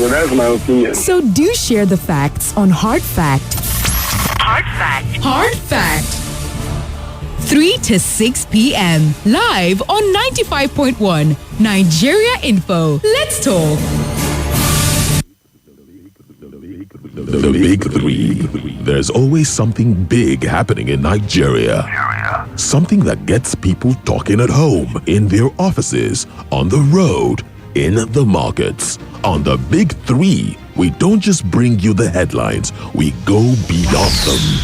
So that's my opinion. So do share the facts on Hard Fact. Hard Fact. Hard Fact. 3 to 6 p.m. Live on 95.1 Nigeria Info. Let's talk. The Big Three. There's always something big happening in Nigeria. Something that gets people talking at home, in their offices, on the road, in the markets. On the Big Three, we don't just bring you the headlines, we go beyond them.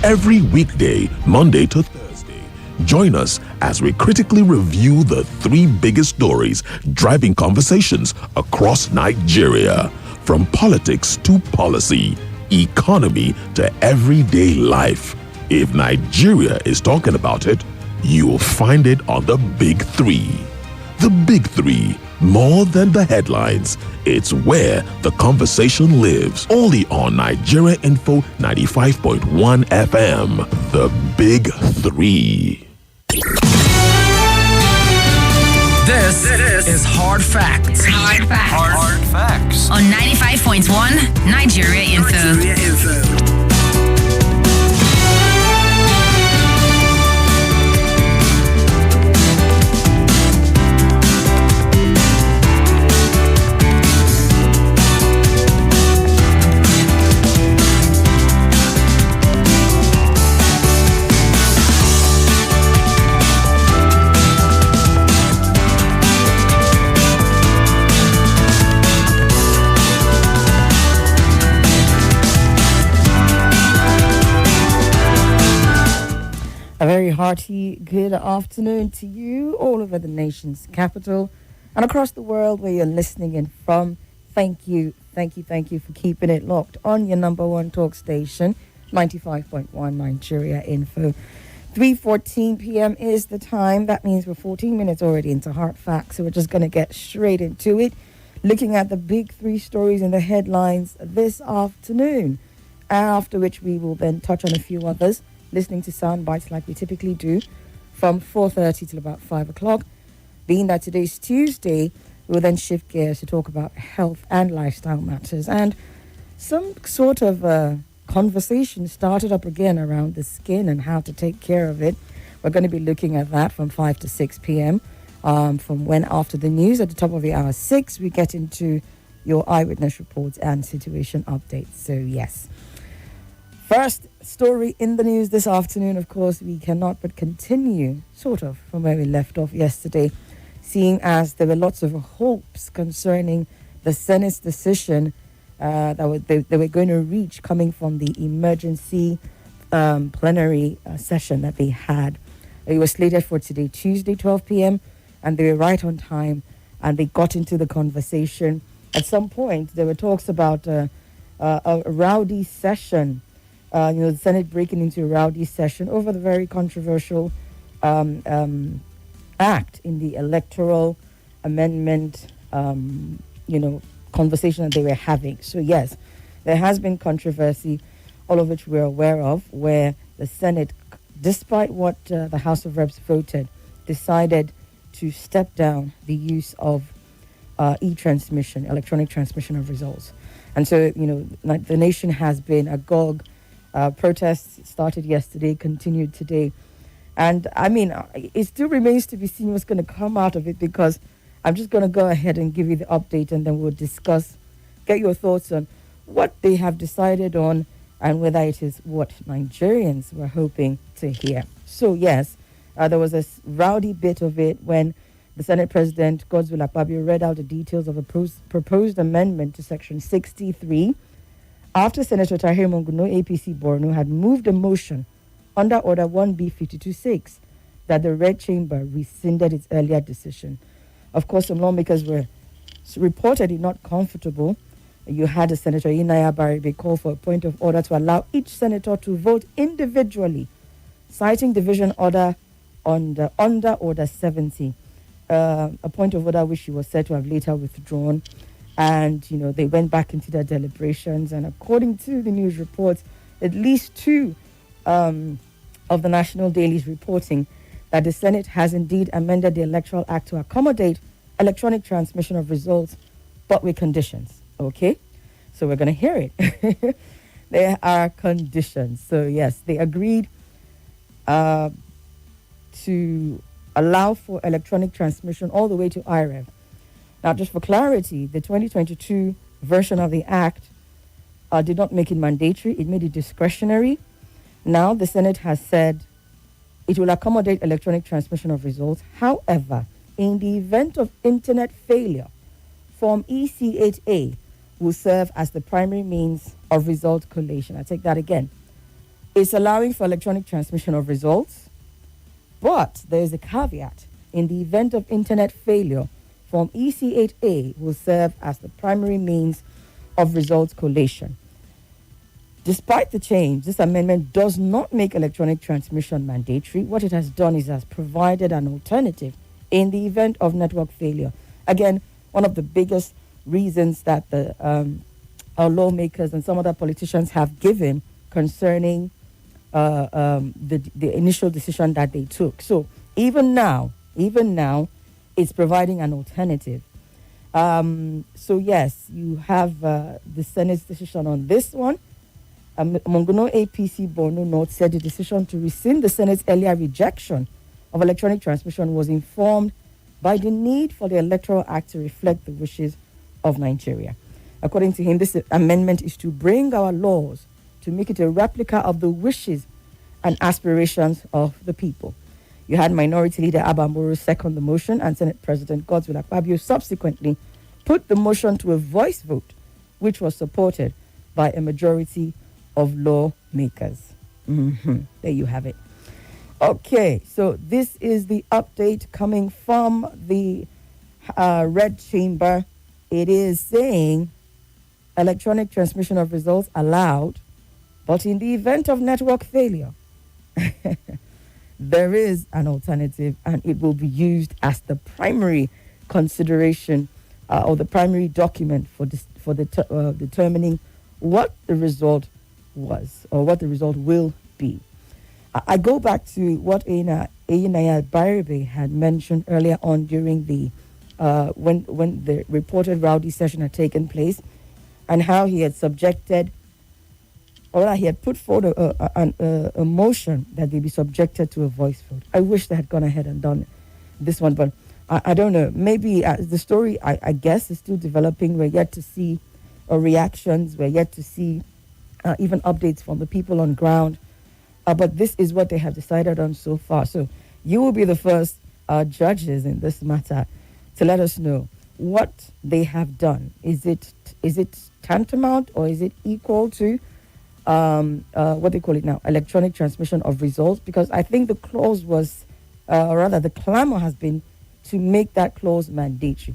Every weekday, Monday to Thursday, join us as we critically review the three biggest stories driving conversations across Nigeria. From politics to policy, economy to everyday life. If Nigeria is talking about it, you'll find it on the Big Three. The Big Three, more than the headlines. It's where the conversation lives. Only on Nigeria Info 95.1 FM. The Big Three. This is Hard Facts. Hard Facts. Hard Facts. On 95.1 Nigeria Info. A very hearty good afternoon to you all over the nation's capital and across the world where you're listening in from. Thank you for keeping it locked on your number one talk station, 95.1 Nigeria Info. 3:14 p.m. is the time. That means we're 14 minutes already into Hard Facts, so we're just going to get straight into it, looking at the big three stories in the headlines this afternoon, after which we will then touch on a few others, listening to sound bites like we typically do from 4:30 till about 5 o'clock. Being that today's Tuesday, we'll then shift gears to talk about health and lifestyle matters. And some sort of conversation started up again around the skin and how to take care of it. We're going to be looking at that from 5 to 6 p.m. From when after the news at the top of the hour 6, we get into your eyewitness reports and situation updates. So yes. First story in the news this afternoon, of course, we cannot but continue sort of from where we left off yesterday, seeing as there were lots of hopes concerning the Senate's decision that they were going to reach coming from the emergency plenary session that they had. It was slated for today, Tuesday, 12 p.m., and they were right on time, and they got into the conversation. At some point, there were talks about a rowdy session. The Senate breaking into a rowdy session over the very controversial act in the electoral amendment, conversation that they were having. So yes, there has been controversy, all of which we're aware of, where the Senate, despite what the House of Reps voted, decided to step down the use of e-transmission, electronic transmission of results. And so, the nation has been agog. Protests started yesterday, continued today. And I mean, it still remains to be seen what's going to come out of it, because I'm just going to go ahead and give you the update, and then we'll discuss, get your thoughts on what they have decided on and whether it is what Nigerians were hoping to hear. So yes, there was a rowdy bit of it when the Senate President, Godswill Akpabio, read out the details of a proposed amendment to Section 63, after Senator Tahir Monguno, APC Borno, had moved a motion under Order 1B526 that the Red Chamber rescinded its earlier decision. Of course, some lawmakers were reportedly not comfortable. You had a Senator Inaya Baribe call for a point of order to allow each senator to vote individually, citing division order under Order 70, a point of order which she was said to have later withdrawn. And, they went back into their deliberations. And according to the news reports, at least two of the national dailies reporting that the Senate has indeed amended the Electoral Act to accommodate electronic transmission of results, but with conditions. Okay, so we're going to hear it. There are conditions. So, yes, they agreed to allow for electronic transmission all the way to IREV. Now, just for clarity, the 2022 version of the Act did not make it mandatory, it made it discretionary. Now, the Senate has said it will accommodate electronic transmission of results. However, in the event of internet failure, Form EC8A will serve as the primary means of result collation. I take that again. It's allowing for electronic transmission of results, but there is a caveat. In the event of internet failure, Form EC8A will serve as the primary means of results collation. Despite the change, this amendment does not make electronic transmission mandatory. What it has done is has provided an alternative in the event of network failure. Again, one of the biggest reasons that our lawmakers and some other politicians have given concerning the initial decision that they took. So even now, it's providing an alternative. So yes, you have the Senate's decision on this one. Mongono APC Borno North said the decision to rescind the Senate's earlier rejection of electronic transmission was informed by the need for the Electoral Act to reflect the wishes of Nigeria. According to him, this amendment is to bring our laws to make it a replica of the wishes and aspirations of the people. You had Minority Leader Abamoro second the motion, and Senate President Godswill Akpabio subsequently put the motion to a voice vote, which was supported by a majority of lawmakers. There you have it. Okay, so this is the update coming from the Red Chamber. It is saying electronic transmission of results allowed, but in the event of network failure, there is an alternative, and it will be used as the primary consideration or the primary document for determining what the result was or what the result will be. I go back to what Eyinaya Bayerbe had mentioned earlier on during the when the reported rowdy session had taken place, and how he had subjected, or he had put forward a motion that they be subjected to a voice vote. I wish they had gone ahead and done this one, but I don't know. Maybe the story, I guess, is still developing. We're yet to see reactions. We're yet to see even updates from the people on ground. But this is what they have decided on so far. So you will be the first judges in this matter to let us know what they have done. Is it tantamount, or is it equal to what they call it now, electronic transmission of results? Because I think the clause was, or rather the clamor has been to make that clause mandatory.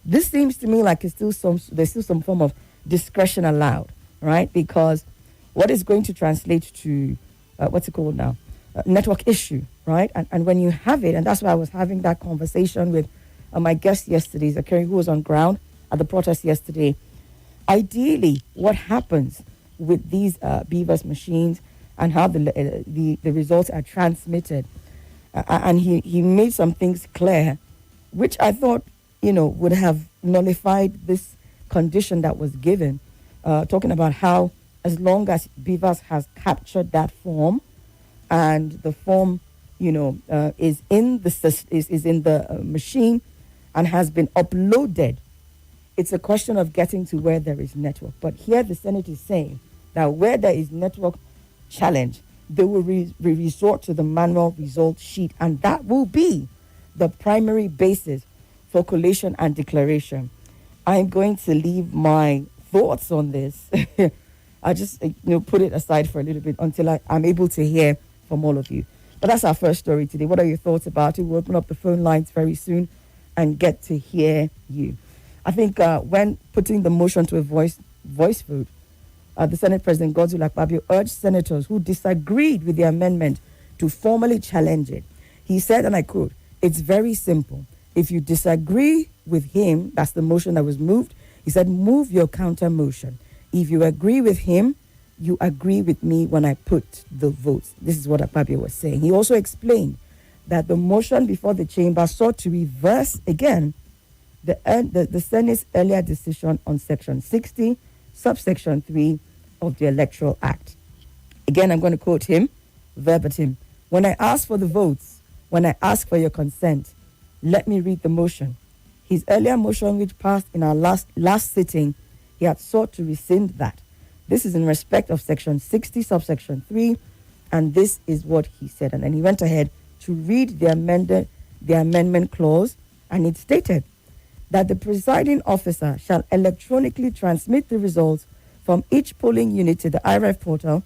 This seems to me like there's still some form of discretion allowed, right? Because what is going to translate to what's it called now? Network issue, right? And when you have it, and that's why I was having that conversation with my guest yesterday, Zakari, who was on ground at the protest yesterday. Ideally, what happens with these BVAS machines and how the results are transmitted, and he made some things clear, which I thought, would have nullified this condition that was given, talking about how as long as BVAS has captured that form, and the form, is in the machine and has been uploaded, it's a question of getting to where there is network. But here the Senate is saying that where there is network challenge, they will resort to the manual result sheet, and that will be the primary basis for collation and declaration. I'm going to leave my thoughts on this. I just put it aside for a little bit until I'm able to hear from all of you. But that's our first story today. What are your thoughts about it? We'll open up the phone lines very soon and get to hear you. I think when putting the motion to a voice vote, the Senate President Godswill Akpabio urged senators who disagreed with the amendment to formally challenge it. He said, and I quote, "It's very simple. If you disagree with him," that's the motion that was moved, he said, "move your counter motion. If you agree with him, you agree with me when I put the votes." This is what Akpabio was saying. He also explained that the motion before the chamber sought to reverse again the Senate's earlier decision on Section 60, subsection 3 of the Electoral Act. Again, I'm going to quote him verbatim. When I ask for the votes, when I ask for your consent, let me read the motion. His earlier motion, which passed in our last sitting, he had sought to rescind that. This is in respect of Section 60, subsection 3, and this is what he said. And then he went ahead to read the amendment clause, and it stated that the presiding officer shall electronically transmit the results from each polling unit to the IREF portal,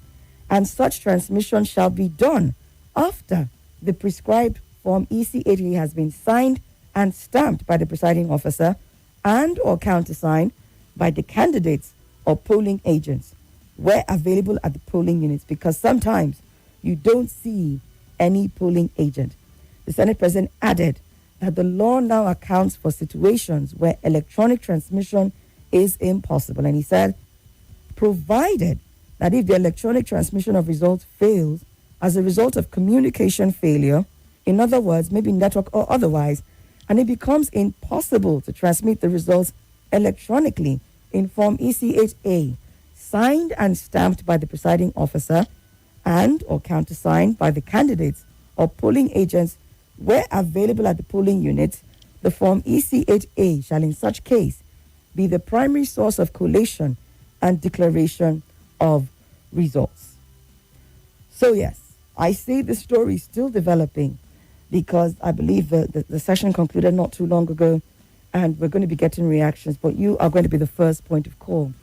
and such transmission shall be done after the prescribed Form EC80 has been signed and stamped by the presiding officer and or countersigned by the candidates or polling agents where available at the polling units, because sometimes you don't see any polling agent. The Senate President added that the law now accounts for situations where electronic transmission is impossible. And he said, provided that if the electronic transmission of results fails as a result of communication failure, in other words, maybe network or otherwise, and it becomes impossible to transmit the results electronically in Form EC8A, signed and stamped by the presiding officer and or countersigned by the candidates or polling agents where available at the polling units, the Form EC8A shall in such case be the primary source of collation and declaration of results. So yes, I say the story is still developing, because I believe the session concluded not too long ago, and we're going to be getting reactions, but you are going to be the first point of call.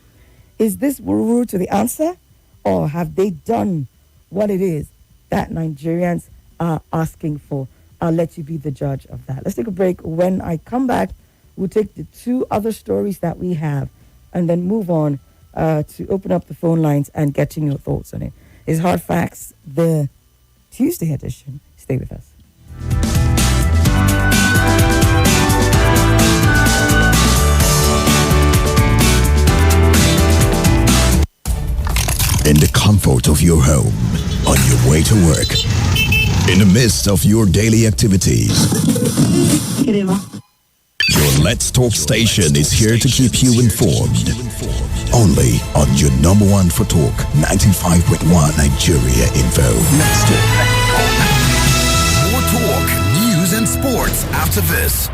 Is this woo-woo to the answer, or have they done what it is that Nigerians are asking for? I'll let you be the judge of that. Let's take a break. When I come back, we'll take the two other stories that we have and then move on to open up the phone lines and getting your thoughts on it. It's Hard Facts, the Tuesday edition. Stay with us. In the comfort of your home, on your way to work, in the midst of your daily activities. Your Let's Talk station is here to keep you informed. Only on your number one for talk, 95.1 Nigeria Info. Let's Talk. More talk, news, and sports after this.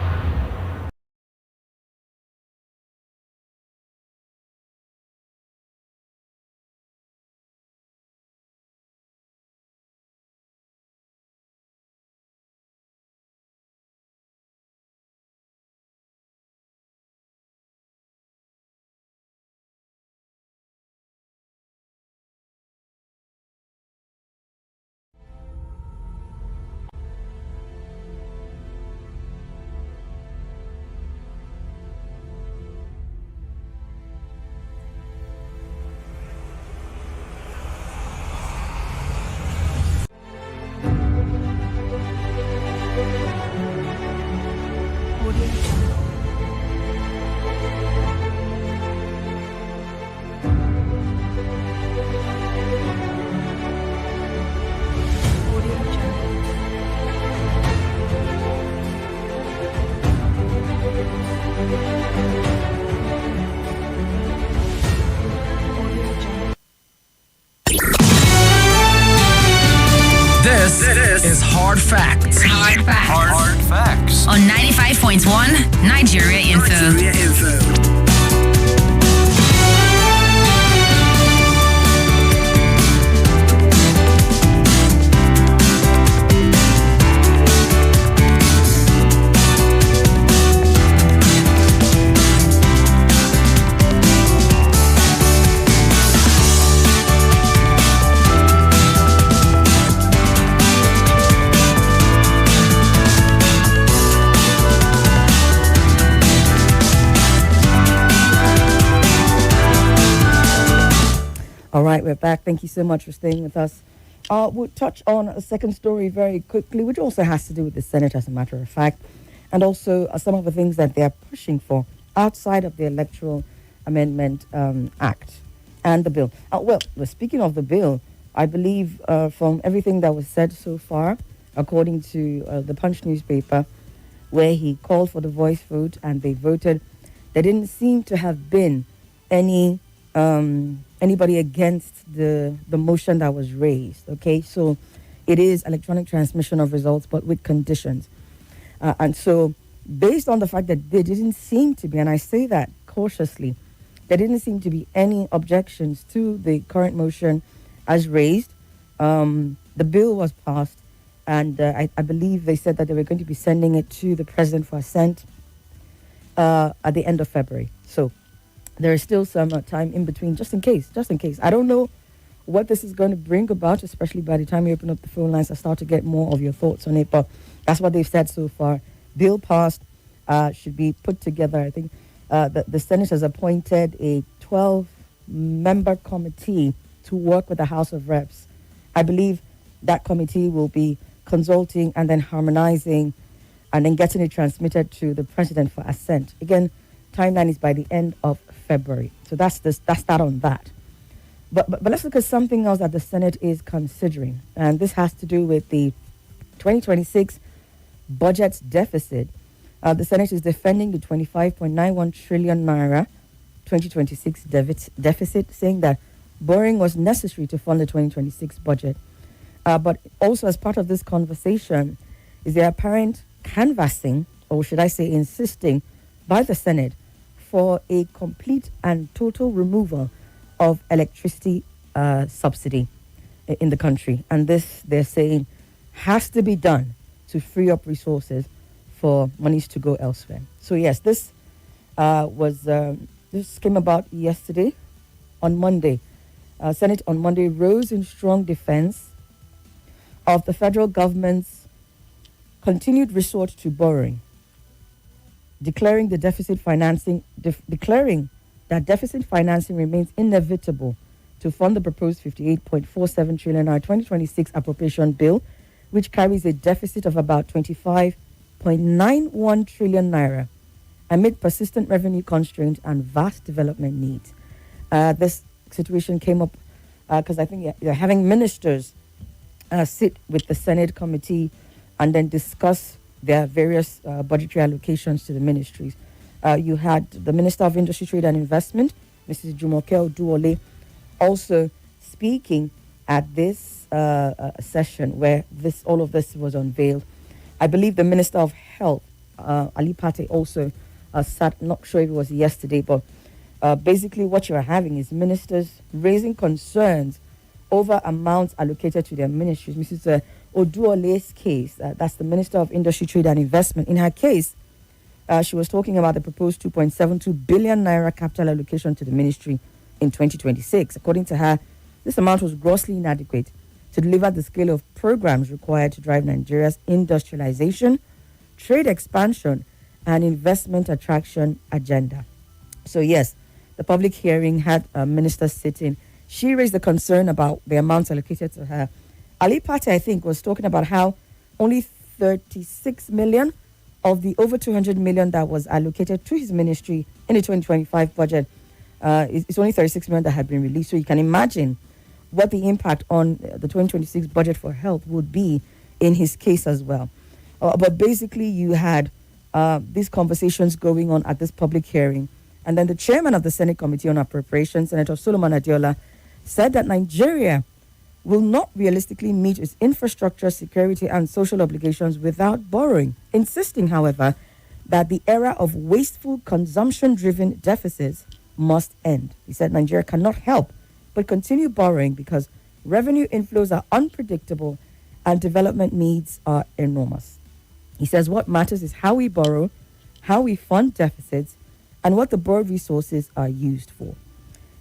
This is Hard Facts. Hard Facts. Hard Facts. On 95.1 Nigeria Info. All right, we're back. Thank you so much for staying with us. We'll touch on a second story very quickly, which also has to do with the Senate, as a matter of fact, and also some of the things that they're pushing for outside of the Electoral Amendment Act and the bill. Well, speaking of the bill, I believe from everything that was said so far, according to the Punch newspaper, where he called for the voice vote and they voted. There didn't seem to have been any anybody against the motion that was raised. Okay, so it is electronic transmission of results, but with conditions. And so, based on the fact that there didn't seem to be, and I say that cautiously, there didn't seem to be any objections to the current motion as raised. The bill was passed, and I believe they said that they were going to be sending it to the president for assent at the end of February. So there is still some time in between, just in case. I don't know what this is going to bring about, especially by the time you open up the phone lines, I start to get more of your thoughts on it. But that's what they've said so far. Bill passed, should be put together. I think the Senate has appointed a 12-member committee to work with the House of Reps. I believe that committee will be consulting and then harmonizing and then getting it transmitted to the president for assent. Again, timeline is by the end of February. So that's that on that. But let's look at something else that the Senate is considering. And this has to do with the 2026 budget deficit. The Senate is defending the 25.91 trillion naira 2026 deficit, saying that borrowing was necessary to fund the 2026 budget. But also as part of this conversation is the apparent canvassing, or should I say insisting, by the Senate for a complete and total removal of electricity subsidy in the country. And this, they're saying, has to be done to free up resources for monies to go elsewhere. So yes, this this came about yesterday, on Monday. Senate on Monday rose in strong defense of the federal government's continued resort to borrowing, declaring that deficit financing remains inevitable to fund the proposed 58.47 trillion 2026 appropriation bill, which carries a deficit of about 25.91 trillion naira amid persistent revenue constraints and vast development needs. This situation came up because I think you're having ministers sit with the Senate committee and then discuss their various budgetary allocations to the ministries. You had the Minister of Industry, Trade and Investment, Mrs. Jumoke Oduole, also speaking at this session where all of this was unveiled. I believe the Minister of Health, Ali Pate, also sat, not sure if it was yesterday, but basically what you are having is ministers raising concerns over amounts allocated to their ministries. Mrs. Oduole's case, that's the Minister of Industry, Trade and Investment. In her case, she was talking about the proposed 2.72 billion naira capital allocation to the ministry in 2026. According to her, this amount was grossly inadequate to deliver the scale of programs required to drive Nigeria's industrialization, trade expansion, and investment attraction agenda. So yes, the public hearing had a minister sitting. She raised the concern about the amounts allocated to her. Ali Pate, I think, was talking about how only 36 million of the over 200 million that was allocated to his ministry in the 2025 budget, it's only 36 million that had been released. So you can imagine what the impact on the 2026 budget for health would be in his case as well. But basically, you had these conversations going on at this public hearing. And then the chairman of the Senate Committee on Appropriations, Senator Solomon Adiola, said that Nigeria will not realistically meet its infrastructure, security, and social obligations without borrowing, insisting, however, that the era of wasteful, consumption-driven deficits must end. He said Nigeria cannot help but continue borrowing because revenue inflows are unpredictable and development needs are enormous. He says what matters is how we borrow, how we fund deficits, and what the borrowed resources are used for.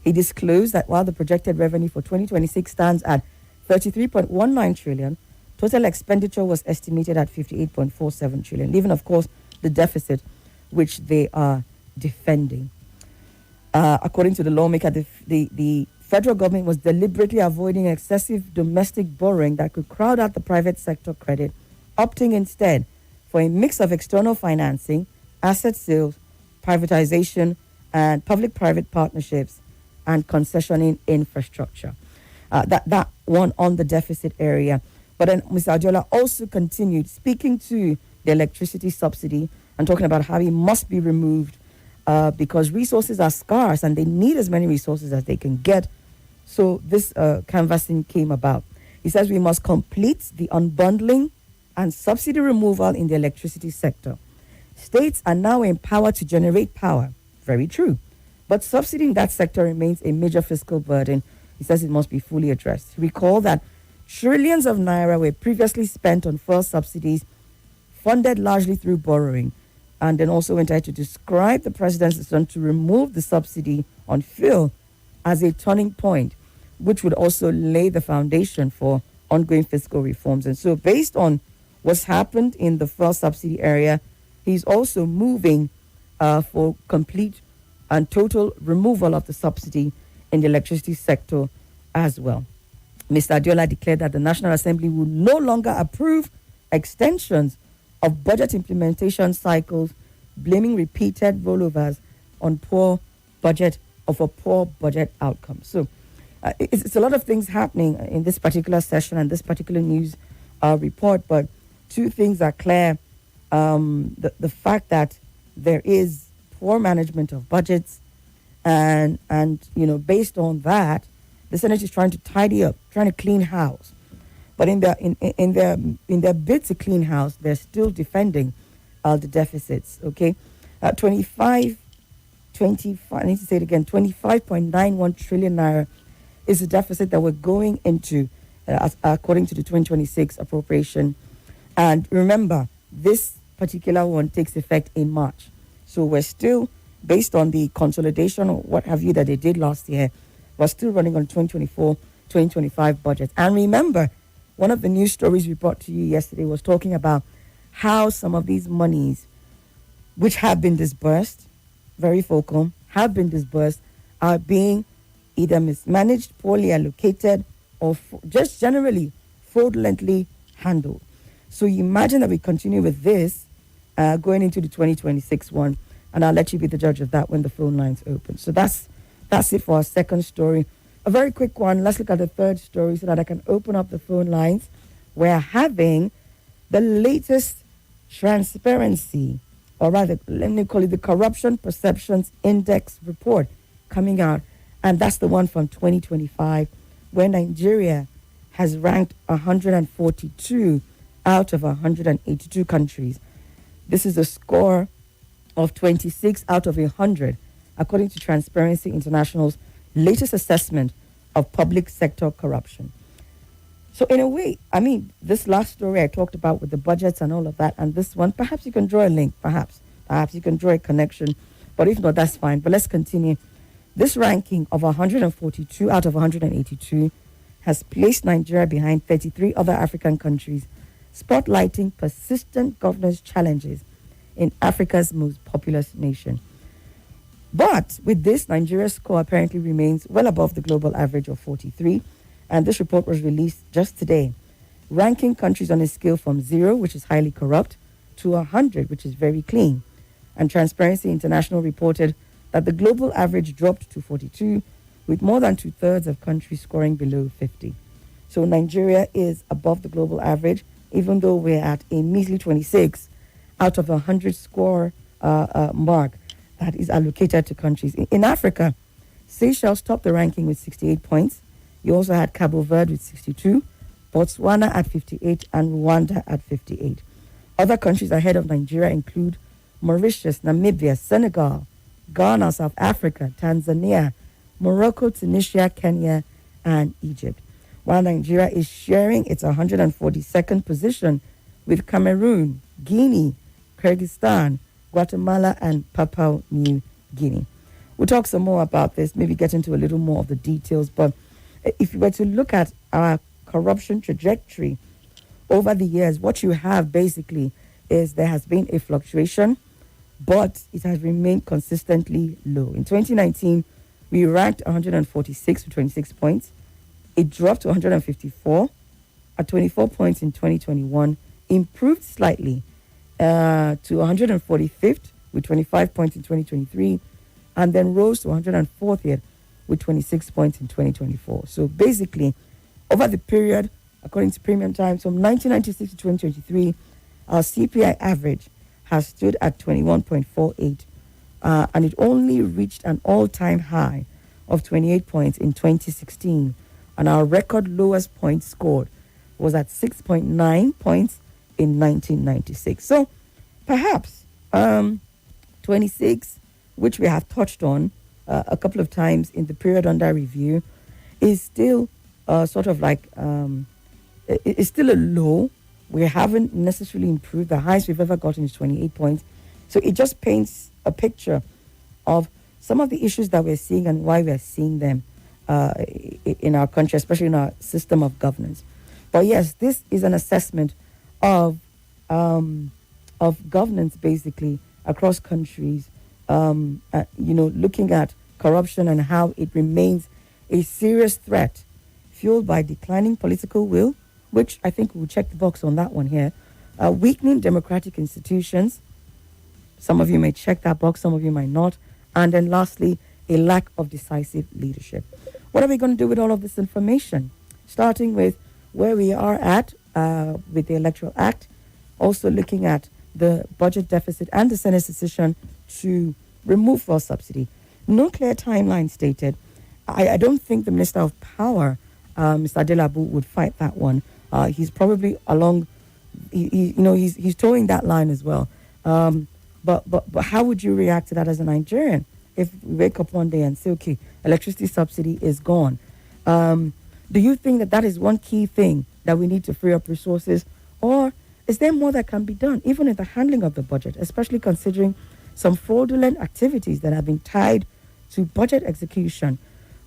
He disclosed that while the projected revenue for 2026 stands at 33.19 trillion, total expenditure was estimated at 58.47 trillion, leaving, of course, the deficit, which they are defending. According to the lawmaker, the federal government was deliberately avoiding excessive domestic borrowing that could crowd out the private sector credit, opting instead for a mix of external financing, asset sales, privatization, and public-private partnerships, and concessioning infrastructure. That one on the deficit area. But then Mr. Adiola also continued speaking to the electricity subsidy and talking about how it must be removed because resources are scarce and they need as many resources as they can get. So this canvassing came about. He says we must complete the unbundling and subsidy removal in the electricity sector. States are now empowered to generate power. Very true. But subsidy in that sector remains a major fiscal burden. He says it must be fully addressed. Recall that trillions of naira were previously spent on fuel subsidies, funded largely through borrowing, and then also went ahead to describe the president's decision to remove the subsidy on fuel as a turning point, which would also lay the foundation for ongoing fiscal reforms. And so based on what's happened in the fuel subsidy area, he's also moving for complete and total removal of the subsidy in the electricity sector as well. Mr. Adiola declared that the National Assembly will no longer approve extensions of budget implementation cycles, blaming repeated rollovers on poor budget outcomes. So it's a lot of things happening in this particular session and this particular news report, but two things are clear. The fact that there is poor management of budgets, and based on that, the Senate is trying to tidy up, trying to clean house. But in their bid to clean house, they're still defending the deficits. Okay, 25. I need to say it again. 25.91 trillion naira is the deficit that we're going into, according to the 2026 appropriation. And remember, this particular one takes effect in March. So we're still, based on the consolidation or what have you that they did last year, we're still running on 2024-2025 budget. And remember, one of the news stories we brought to you yesterday was talking about how some of these monies, which have been disbursed, very focal, have been disbursed, are being either mismanaged, poorly allocated, or just generally fraudulently handled. So you imagine that we continue with this going into the 2026 one, and I'll let you be the judge of that when the phone lines open. So that's it for our second story. A very quick one. Let's look at the third story so that I can open up the phone lines. We're having the latest transparency, or rather, let me call it the Corruption Perceptions Index report coming out. And that's the one from 2025, where Nigeria has ranked 142 out of 182 countries. This is a score of 26 out of 100, according to Transparency International's latest assessment of public sector corruption. So in a way, I mean, this last story I talked about with the budgets and all of that, and this one, perhaps you can draw a link, perhaps you can draw a connection, but if not, that's fine. But let's continue. This ranking of 142 out of 182 has placed Nigeria behind 33 other African countries, spotlighting persistent governance challenges in Africa's most populous nation. But with this, Nigeria's score apparently remains well above the global average of 43, and this report was released just today, ranking countries on a scale from 0, which is highly corrupt, to 100, which is very clean. And Transparency International reported that the global average dropped to 42, with more than two-thirds of countries scoring below 50. So Nigeria is above the global average, even though we're at a measly 26 out of 100 score mark that is allocated to countries. In Africa, Seychelles topped the ranking with 68 points. You also had Cabo Verde with 62, Botswana at 58, and Rwanda at 58. Other countries ahead of Nigeria include Mauritius, Namibia, Senegal, Ghana, South Africa, Tanzania, Morocco, Tunisia, Kenya, and Egypt. While Nigeria is sharing its 142nd position with Cameroon, Guinea, Kyrgyzstan, Guatemala, and Papua New Guinea. We'll talk some more about this, maybe get into a little more of the details, but if you were to look at our corruption trajectory over the years, what you have basically is there has been a fluctuation, but it has remained consistently low. In 2019, we ranked 146 with 26 points. It dropped to 154 at 24 points in 2021, improved slightly to 145th with 25 points in 2023, and then rose to 140th with 26 points in 2024. So basically, over the period, according to Premium Times, from 1996 to 2023, Our CPI average has stood at 21.48, and it only reached an all-time high of 28 points in 2016, and our record lowest point scored was at 6.9 points in 1996. So perhaps 26, which we have touched on a couple of times in the period under review, is still sort of like it's still a low. We haven't necessarily improved. The highest we've ever gotten is 28 points. So it just paints a picture of some of the issues that we're seeing and why we're seeing them in our country, especially in our system of governance. But yes, this is an assessment of governance basically across countries. Looking at corruption and how it remains a serious threat, fueled by declining political will, which I think we'll check the box on that one here. Weakening democratic institutions. Some of you may check that box, some of you might not. And then lastly, a lack of decisive leadership. What are we going to do with all of this information? Starting with where we are at with the Electoral Act, also looking at the budget deficit and the Senate's decision to remove fuel subsidy. No clear timeline stated. I don't think the Minister of Power, Mr. Adelabu, would fight that one. He's probably along, he's towing that line as well. But how would you react to that as a Nigerian if we wake up one day and say, okay, electricity subsidy is gone? Do you think that is one key thing that we need to free up resources? Or is there more that can be done, even in the handling of the budget, especially considering some fraudulent activities that have been tied to budget execution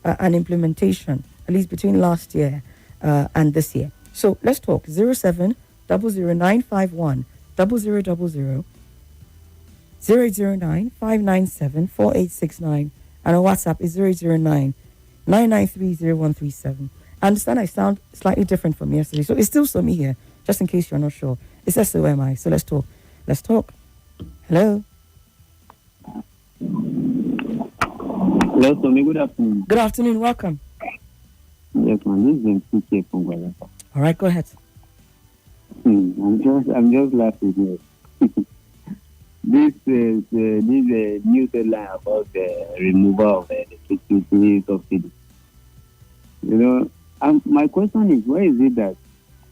and implementation, at least between last year and this year? So let's talk. 07 00951 0000 009 597 4869, and our WhatsApp is 009 993 0137. I understand I sound slightly different from yesterday, so it's still Somi here, just in case you're not sure. It's SOMI, so let's talk. Let's talk. Hello. Hello, Somi. Good afternoon. Good afternoon. Welcome. Yes, man. This is PK from Guadalajara. All right, go ahead. I'm just laughing here. This is news headline about the removal of the electricity subsidy. My question is, why is it that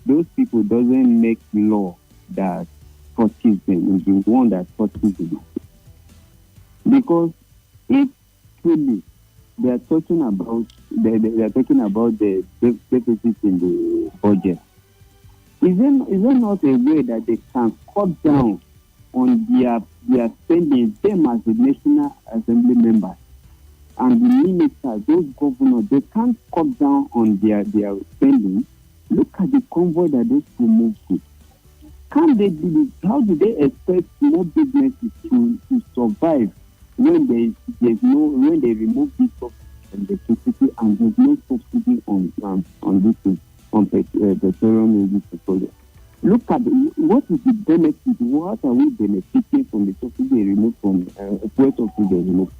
those people doesn't make law that forces them, is the one that forces them? Because if truly they are talking about the deficit in the budget, is there not a way that they can cut down on their spending, them as the National Assembly members and the ministers, those governors, they can't cut down on their spending? Look at the convoy that those people move to. Can't they do this? How do they expect small businesses to survive when they remove this subsidy on electricity and there's no subsidy on petroleum and petroleum? Look at what is the benefit? What are we benefiting from the subsidy removed from fuel subsidy removed?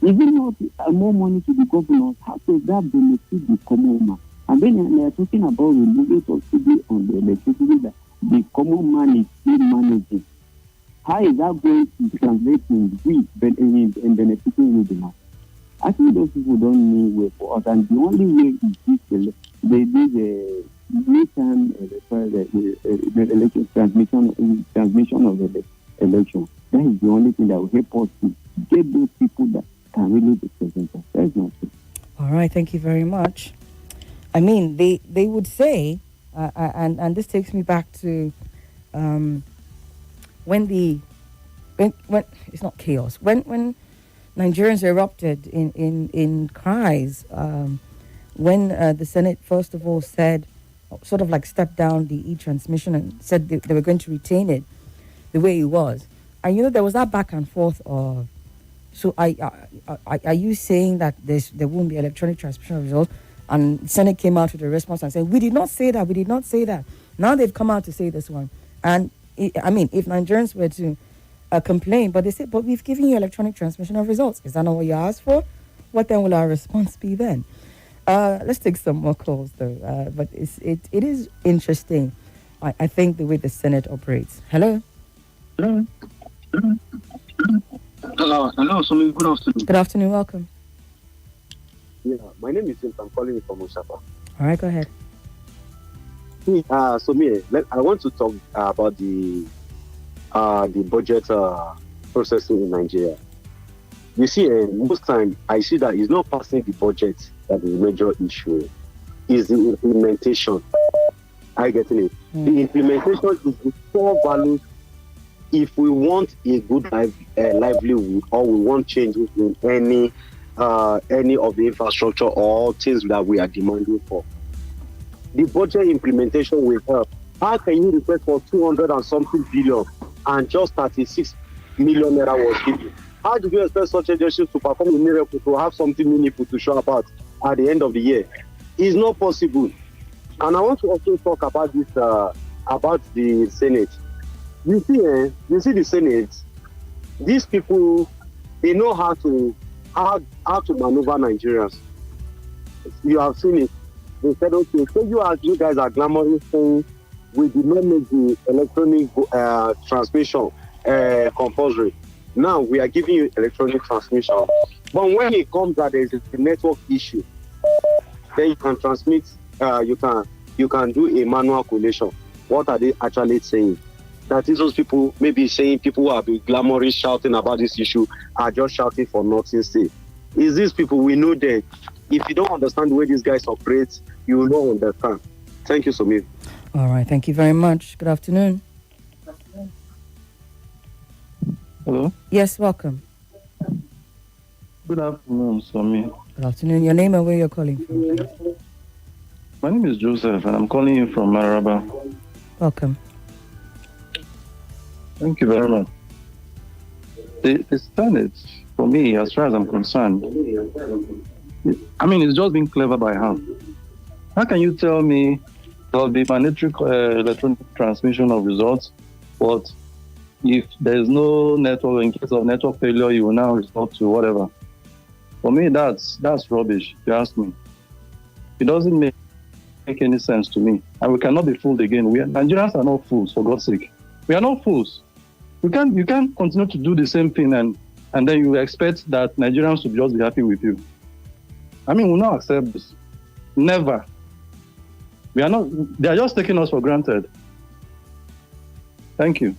Is it not more money to the governors? How does that benefit the common man? And then they are talking about removing subsidy on the electricity that the common man is still managing. How is that going to translate in benefiting the demand? I think those people don't need way for us, and the only way is they do the midterm election transmission of the election. That is the only thing that will help us to get those people that can really represent us. That's not true. All right, thank you very much. I mean, they would say, and this takes me back to when it's not chaos, when Nigerians erupted in cries, when the Senate first of all said, sort of like stepped down the e-transmission and said they were going to retain it the way it was. And there was that back and forth of, so are you saying that there won't be electronic transmission of results? And the Senate came out with a response and said, we did not say that. Now they've come out to say this one. And if Nigerians were to complain, but they said, but we've given you electronic transmission of results. Is that not what you asked for? What then will our response be then? Let's take some more calls though. But it is interesting I think the way the Senate operates. Hello? Hello, Somi. Good afternoon. Good afternoon. Welcome. Yeah, my name is James. I'm calling you from Osaka. All right, go ahead. Somi, I want to talk about the budget processing in Nigeria. You see, most time I see that it's not passing the budget that is the major issue. It's the implementation. Are you getting it? The implementation is the core values. If we want a good livelihood, or we want changes in any of the infrastructure or things that we are demanding for, the budget implementation will help. How can you request for 200 and something billion and just 36 million naira was given? How do you expect such agencies to perform a miracle, to have something meaningful to show about at the end of the year? It's not possible. And I want to also talk about this, about the Senate. You see the Senate. These people, they know how to maneuver Nigerians. You have seen it. They said, okay, so you guys are glamorous saying we did not make the electronic transmission compulsory. Now we are giving you electronic transmission. But when it comes that there is a network issue, then you can transmit, you can do a manual collation. What are they actually saying? That is, those people maybe saying people who have been glamorous shouting about this issue are just shouting for nothing's sake. Is these people, we know that if you don't understand the way these guys operate, you will not understand. Thank you, Somi. All right, thank you very much. Good afternoon. Hello. Yes, welcome. Good afternoon, Somi. Good afternoon. Your name and where you're calling from? My name is Joseph, and I'm calling you from Maraba. Welcome. Thank you very much. The Senate, for me, as far as I'm concerned, it's just being clever by hand. How can you tell me there'll be mandatory electronic transmission of results, but if there's no network, in case of network failure, you will now resort to whatever? For me, that's rubbish, if you ask me. It doesn't make any sense to me. And we cannot be fooled again. Nigerians are not fools, for God's sake. We are not fools. You can't continue to do the same thing and then you expect that Nigerians should just be happy with you. We'll not accept this. Never. They are just taking us for granted. Thank you.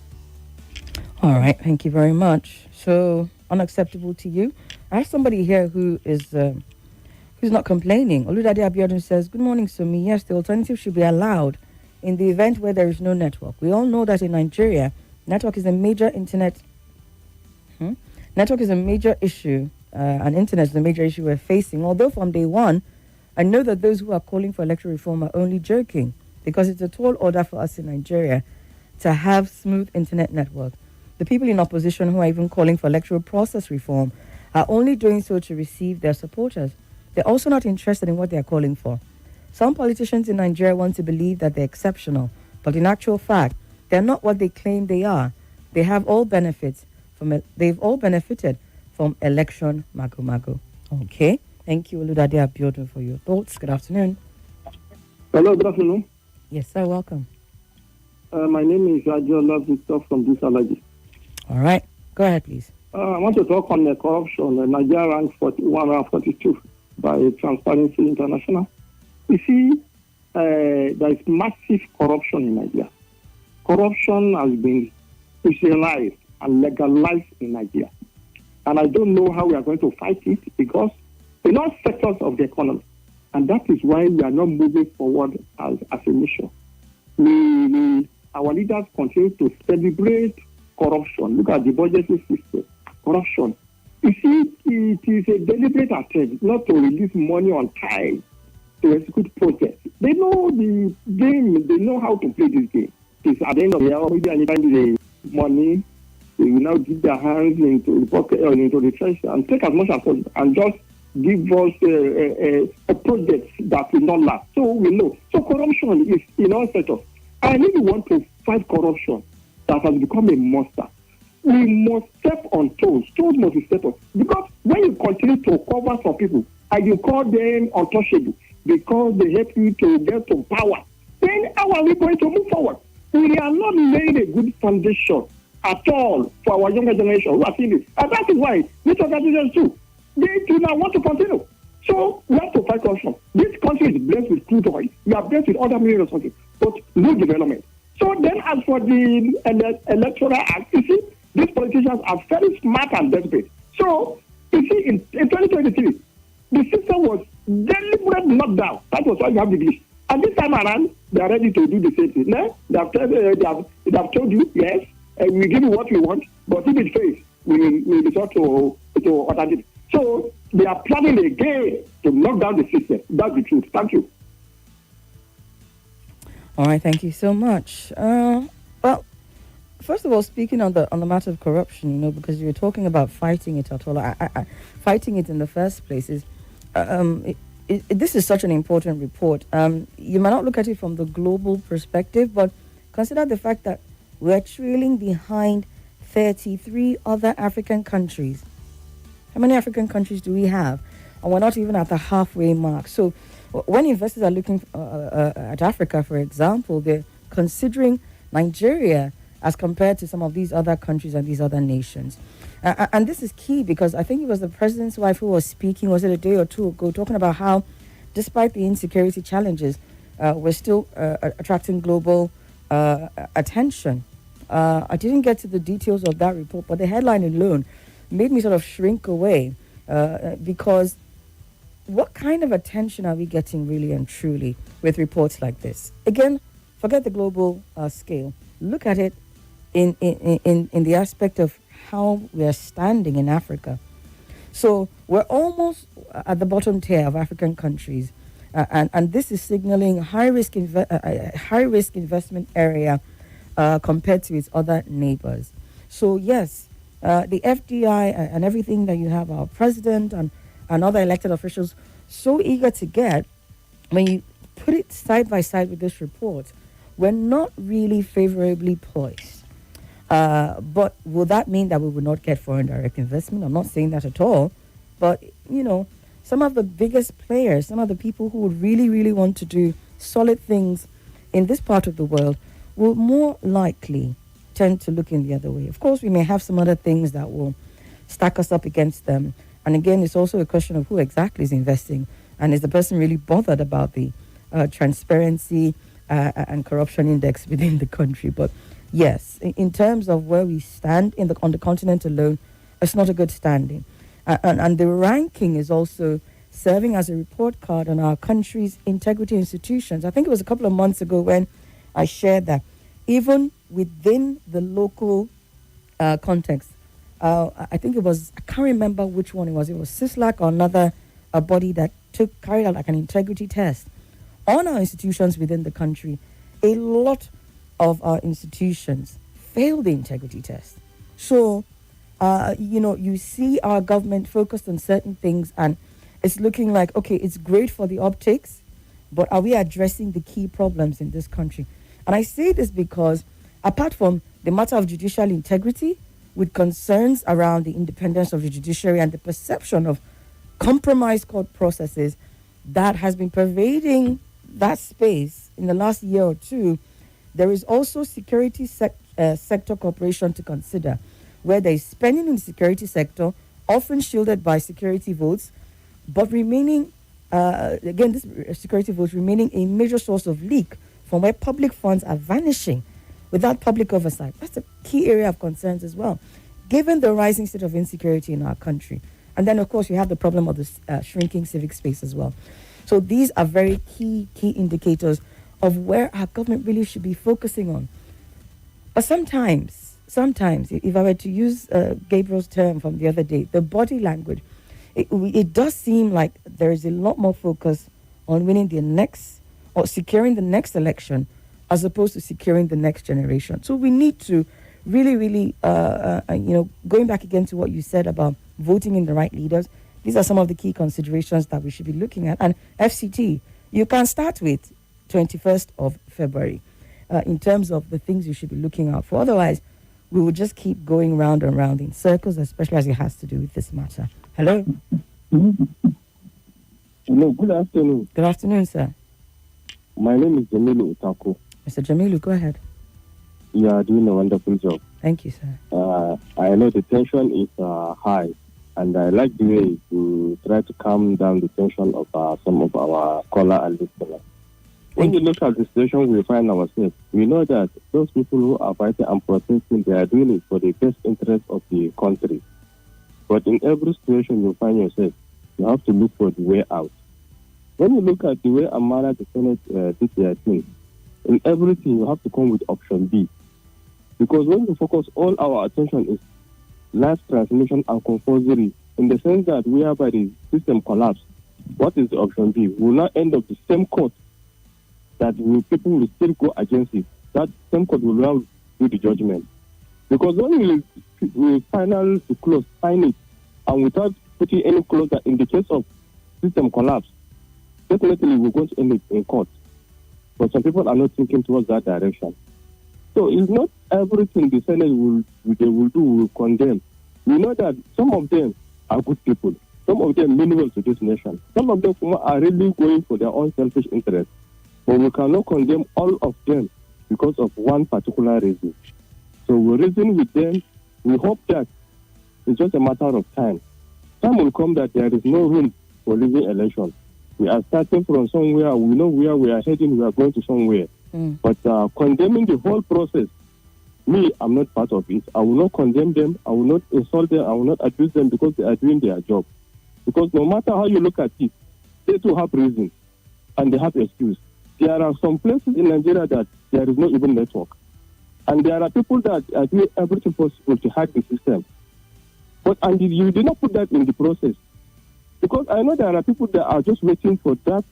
All right, thank you very much. So, unacceptable to you. I have somebody here who is who's not complaining. Oludade Abiodun says, good morning, Somi. Yes, the alternative should be allowed in the event where there is no network. We all know that in Nigeria, network is a major Network is a major issue, and internet is a major issue we're facing. Although from day one, I know that those who are calling for electoral reform are only joking, because it's a tall order for us in Nigeria to have smooth internet network. The people in opposition who are even calling for electoral process reform are only doing so to receive their supporters. They're also not interested in what they're calling for. Some politicians in Nigeria want to believe that they're exceptional, but in actual fact, they're not what they claim they are. They've all benefited from election mago. Okay. Thank you, Oludade Abiodun, for your thoughts. Good afternoon. Hello, good afternoon. Yes, sir. Welcome. My name is Rajola Victor from Disalogy. All right. Go ahead, please. I want to talk on the corruption. Nigeria ranked 41 and 42 by Transparency International. You see, there is massive corruption in Nigeria. Corruption has been institutionalized and legalized in Nigeria. And I don't know how we are going to fight it, because in all sectors of the economy, and that is why we are not moving forward as a nation. Our leaders continue to celebrate corruption. Look at the budgetary system. Corruption. You see, it is a deliberate attempt not to release money on time to execute projects. They know the game. They know how to play this game. It's at the end of the year, maybe anytime the money, they will now dip their hands into the pocket or into the treasury and take as much as possible and just give us a project that will not last. So we know. So corruption is in all sectors. And if we want to fight corruption that has become a monster, we must step on toes. Toes must be stepped on. Because when you continue to cover for people and you call them untouchable because they help you to get to power, then how are we going to move forward? We are not laying a good foundation at all for our younger generation who are seeing this. And that is why these organizations too, they do not want to continue. So we have to fight corruption. This country is blessed with crude oil. We are blessed with other minerals, but no development. So then as for the electoral act, you see, these politicians are very smart and desperate. So, you see, in 2023, the system was deliberately knocked down. That was why you have the glitch. And this time around, they are ready to do the same thing. No? They have told you, yes, we give you what you want, but if it fails, we will resort to alternative. So they are planning again to knock down the system. That's the truth. Thank you. All right, thank you so much. Well, first of all, speaking on the matter of corruption, because you were talking about fighting it at all, fighting it in the first place is, this is such an important report. You might not look at it from the global perspective, but consider the fact that we're trailing behind 33 other African countries. How many African countries do we have? And we're not even at the halfway mark. So when investors are looking at Africa, for example, they're considering Nigeria as compared to some of these other countries and these other nations. And this is key because I think it was the president's wife who was speaking, was it a day or two ago, talking about how despite the insecurity challenges, we're still attracting global attention. I didn't get to the details of that report, but the headline alone made me sort of shrink away because what kind of attention are we getting really and truly with reports like this? Again, forget the global scale. Look at it in the aspect of how we are standing in Africa. So we're almost at the bottom tier of African countries, and this is signaling high risk investment area compared to its other neighbors. So yes, the FDI and everything that you have, our president and other elected officials so eager to get, when you put it side by side with this report, we're not really favorably poised. But will that mean that we will not get foreign direct investment? I'm not saying that at all. But, some of the biggest players, some of the people who would really, really want to do solid things in this part of the world will more likely tend to look in the other way. Of course, we may have some other things that will stack us up against them. And again, it's also a question of who exactly is investing. And is the person really bothered about the transparency and corruption index within the country? But yes, in terms of where we stand on the continent alone, it's not a good standing. And the ranking is also serving as a report card on our country's integrity institutions. I think it was a couple of months ago when I shared that even within the local context, I think it was, I can't remember which one it was. It was CISLAC or another body that carried out like an integrity test on our institutions within the country. A lot of our institutions failed the integrity test. So, you see our government focused on certain things and it's looking like, okay, it's great for the optics, but are we addressing the key problems in this country? And I say this because apart from the matter of judicial integrity, with concerns around the independence of the judiciary and the perception of compromised court processes that has been pervading that space in the last year or two, there is also security sector cooperation to consider, where there is spending in the security sector, often shielded by security votes, but remaining, again, this security votes remaining a major source of leak from where public funds are vanishing without public oversight. That's a key area of concerns as well, given the rising state of insecurity in our country. And then, of course, you have the problem of the shrinking civic space as well. So these are very key indicators of where our government really should be focusing on. But sometimes, if I were to use Gabriel's term from the other day, the body language, it does seem like there is a lot more focus on winning the next or securing the next election as opposed to securing the next generation. So we need to really, going back again to what you said about voting in the right leaders, these are some of the key considerations that we should be looking at. And FCT, you can start with 21st of February in terms of the things you should be looking out for. Otherwise, we will just keep going round and round in circles, especially as it has to do with this matter. Hello? Hello, good afternoon. Good afternoon, sir. My name is Jamilu Utako. Mr. Jamilu, go ahead. You are doing a wonderful job. Thank you, sir. I know the tension is high, and I like the way you try to calm down the tension of some of our caller and listeners. When you look at the situation we find ourselves, we know that those people who are fighting and protesting, they are doing it for the best interest of the country. But in every situation you find yourself, you have to look for the way out. When you look at the way and manner the Senate did their thing, in everything you have to come with option B. Because when we focus all our attention is live transmission and compulsory, in the sense that whereby the system collapse, what is the option B? We will not end up the same court that people will still go against it. That same court will now do the judgment. Because when we final to close, sign it, and without putting any clause that in the case of system collapse, definitely we're going to end it in court. But some people are not thinking towards that direction. So it's not everything the Senate will condemn. We know that some of them are good people. Some of them mean well to this nation. Some of them are really going for their own selfish interest. But we cannot condemn all of them because of one particular reason. So we reason with them. We hope that it's just a matter of time. Time will come that there is no room for living election. We are starting from somewhere. We know where we are heading. We are going to somewhere. But condemning the whole process, me, I'm not part of it. I will not condemn them. I will not insult them. I will not abuse them because they are doing their job. Because no matter how you look at it, they too have reason and they have excuse. There are some places in Nigeria that there is no even network. And there are people that are doing everything possible to hack the system. And you did not put that in the process. Because I know there are people that are just waiting for that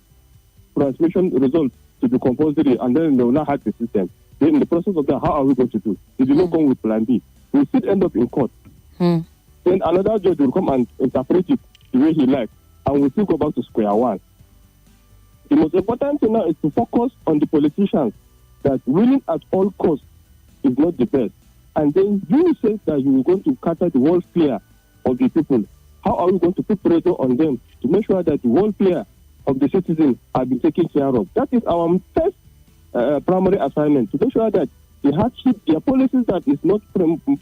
transmission result to be compulsory, and then they will not hack the system. Then in the process of that, how are we going to do? They do not come with plan B. We still end up in court. Then another judge will come and interpret it the way he likes, and we still go back to square one. The most important thing now is to focus on the politicians, that winning at all costs is not the best. And then you say that you are going to cater the welfare of the people. How are we going to put pressure on them to make sure that the welfare of the citizens are being taken care of? That is our first primary assignment, to make sure that the hardship, their policies that is not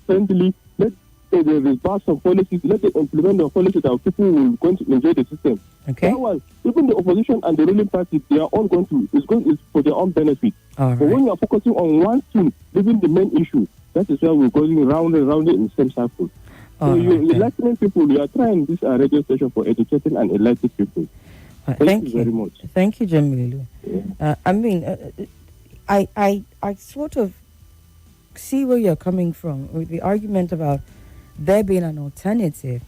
friendly, let they reverse some policies, let them implement the policies that people will going to enjoy the system. Okay. Otherwise, even the opposition and the ruling party, they are all going to, it's for their own benefit. But when you are focusing on one thing, leaving the main issue, that is why we're going round and round in the same circle. So you're enlightening people, you are trying this radio station for educating and enlightening people. Thank you very much. Thank you, Jamilu. Yeah. I sort of see where you're coming from with the argument about there being an alternative.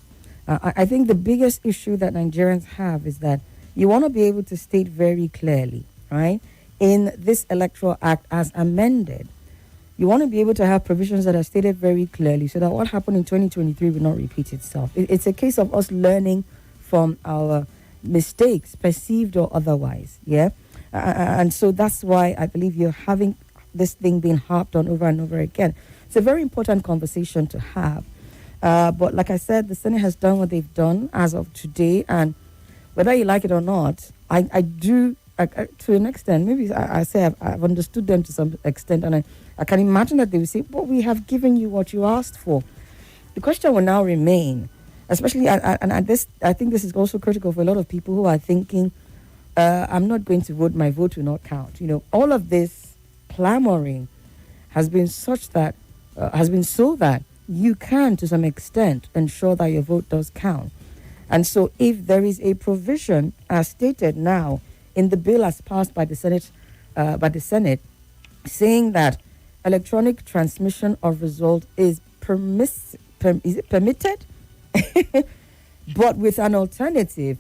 I think the biggest issue that Nigerians have is that you want to be able to state very clearly, right, in this Electoral Act as amended, you want to be able to have provisions that are stated very clearly so that what happened in 2023 will not repeat itself. It's a case of us learning from our mistakes, perceived or otherwise, yeah? And so that's why I believe you're having this thing being harped on over and over again. It's a very important conversation to have. But like I said, the Senate has done what they've done as of today, and whether you like it or not, I do, to an extent, maybe I say I've understood them to some extent, and I can imagine that they will say, but we have given you what you asked for. The question will now remain, especially, and this, I think this is also critical for a lot of people who are thinking, I'm not going to vote, my vote will not count. You know, all of this clamoring has been such that, has been so that you can, to some extent, ensure that your vote does count. And so if there is a provision, as stated now, in the bill as passed by the Senate, saying that electronic transmission of result is permitted, but with an alternative,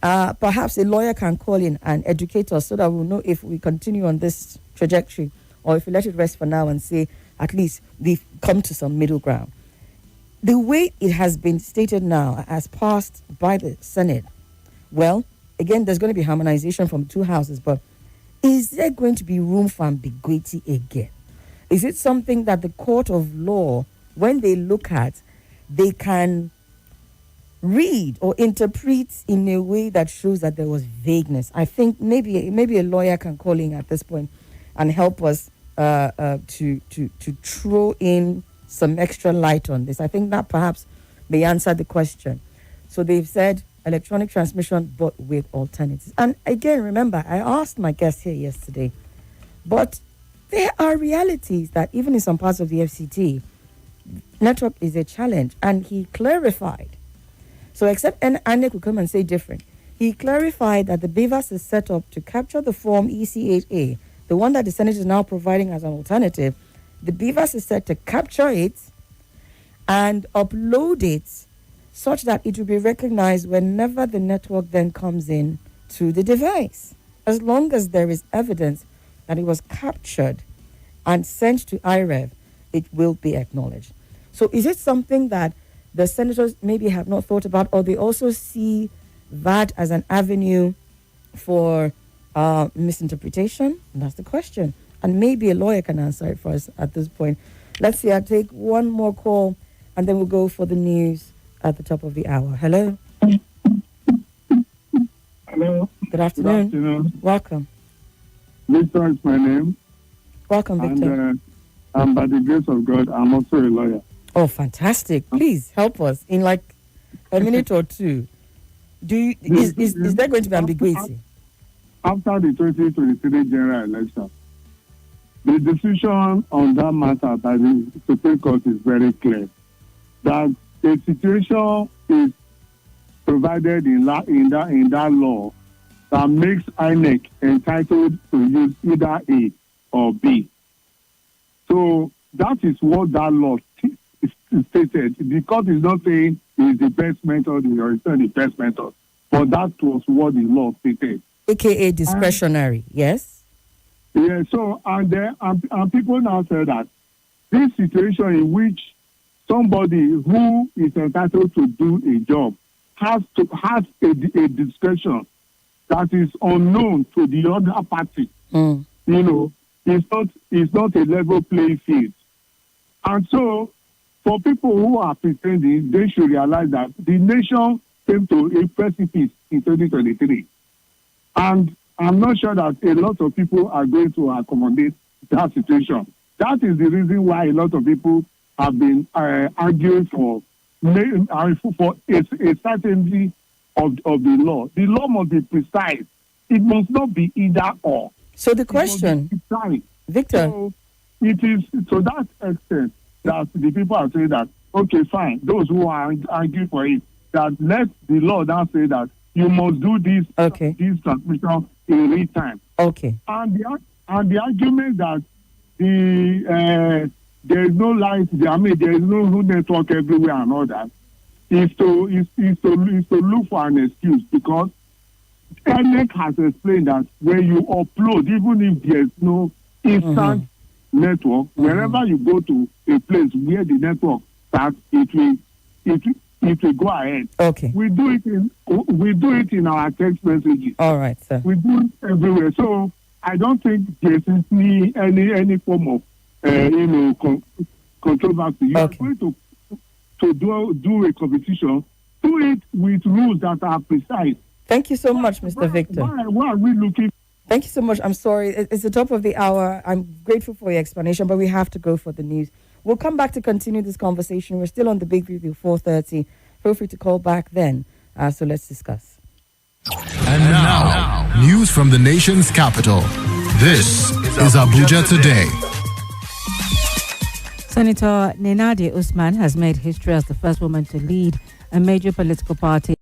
perhaps a lawyer can call in and educate us so that we'll know if we continue on this trajectory or if we let it rest for now and say, at least we've come to some middle ground. The way it has been stated now, as passed by the Senate, well, again, there's going to be harmonization from two houses, but is there going to be room for ambiguity again? Is it something that the court of law, when they look at, they can read or interpret in a way that shows that there was vagueness? I think maybe a lawyer can call in at this point and help us to throw in some extra light on this. I think that perhaps may answer the question. So they've said electronic transmission, but with alternatives. And again, remember, I asked my guest here yesterday, but there are realities that even in some parts of the FCT, network is a challenge. And he clarified. So except ANEC will come and say different. He clarified that the BIVAS is set up to capture the form EC8A, the one that the Senate is now providing as an alternative. The BIVAS is set to capture it and upload it such that it will be recognized whenever the network then comes in to the device. As long as there is evidence that it was captured and sent to IREV, it will be acknowledged. So is it something that the senators maybe have not thought about, or they also see that as an avenue for misinterpretation? And that's the question. And maybe a lawyer can answer it for us at this point. Let's see, I'll take one more call and then we'll go for the news at the top of the hour. Hello? Hello. Good afternoon. Good afternoon. Welcome. Victor is my name. Welcome, Victor. And by the grace of God, I'm also a lawyer. Oh, fantastic. Please help us in like a minute or two. Is there going to be ambiguity? After the 2023 general election, the decision on that matter by the Supreme Court is very clear. That the situation is provided in that law that makes INEC entitled to use either A or B. So that is what that law stated. The court is not saying it's the best method or it's not the best method, but that was what the law stated. AKA discretionary, yes? Yeah, so, and people now say that this situation in which somebody who is entitled to do a job has a discretion that is unknown to the other party. You know, it's not a level playing field. And so, for people who are pretending, they should realize that the nation came to a precipice in 2023. And I'm not sure that a lot of people are going to accommodate that situation. That is the reason why a lot of people have been arguing for a certainty of the law. The law must be precise. It must not be either or. So the question, Victor, so it is to that extent that the people are saying that, okay, fine, those who are arguing for it, that let the law now say that you must do this transmission in real time. Okay. And the argument that there is no light, there is no network everywhere and all that, is to look for an excuse, because ENEC has explained that when you upload, even if there is no instant network, wherever you go to a place where the network starts, it will go ahead. Okay. We do it in our text messages. All right, sir. We do it everywhere. So I don't think there's any form of controversy. You are going to do a competition. Do it with rules that are precise. Thank you so much, Mr. Victor. Why are we looking? Thank you so much. I'm sorry. It's the top of the hour. I'm grateful for your explanation, but we have to go for the news. We'll come back to continue this conversation. We're still on the Big Review 4:30. Feel free to call back then. So let's discuss. And now, news from the nation's capital. This is Abuja Today. Senator Nenadi Usman has made history as the first woman to lead a major political party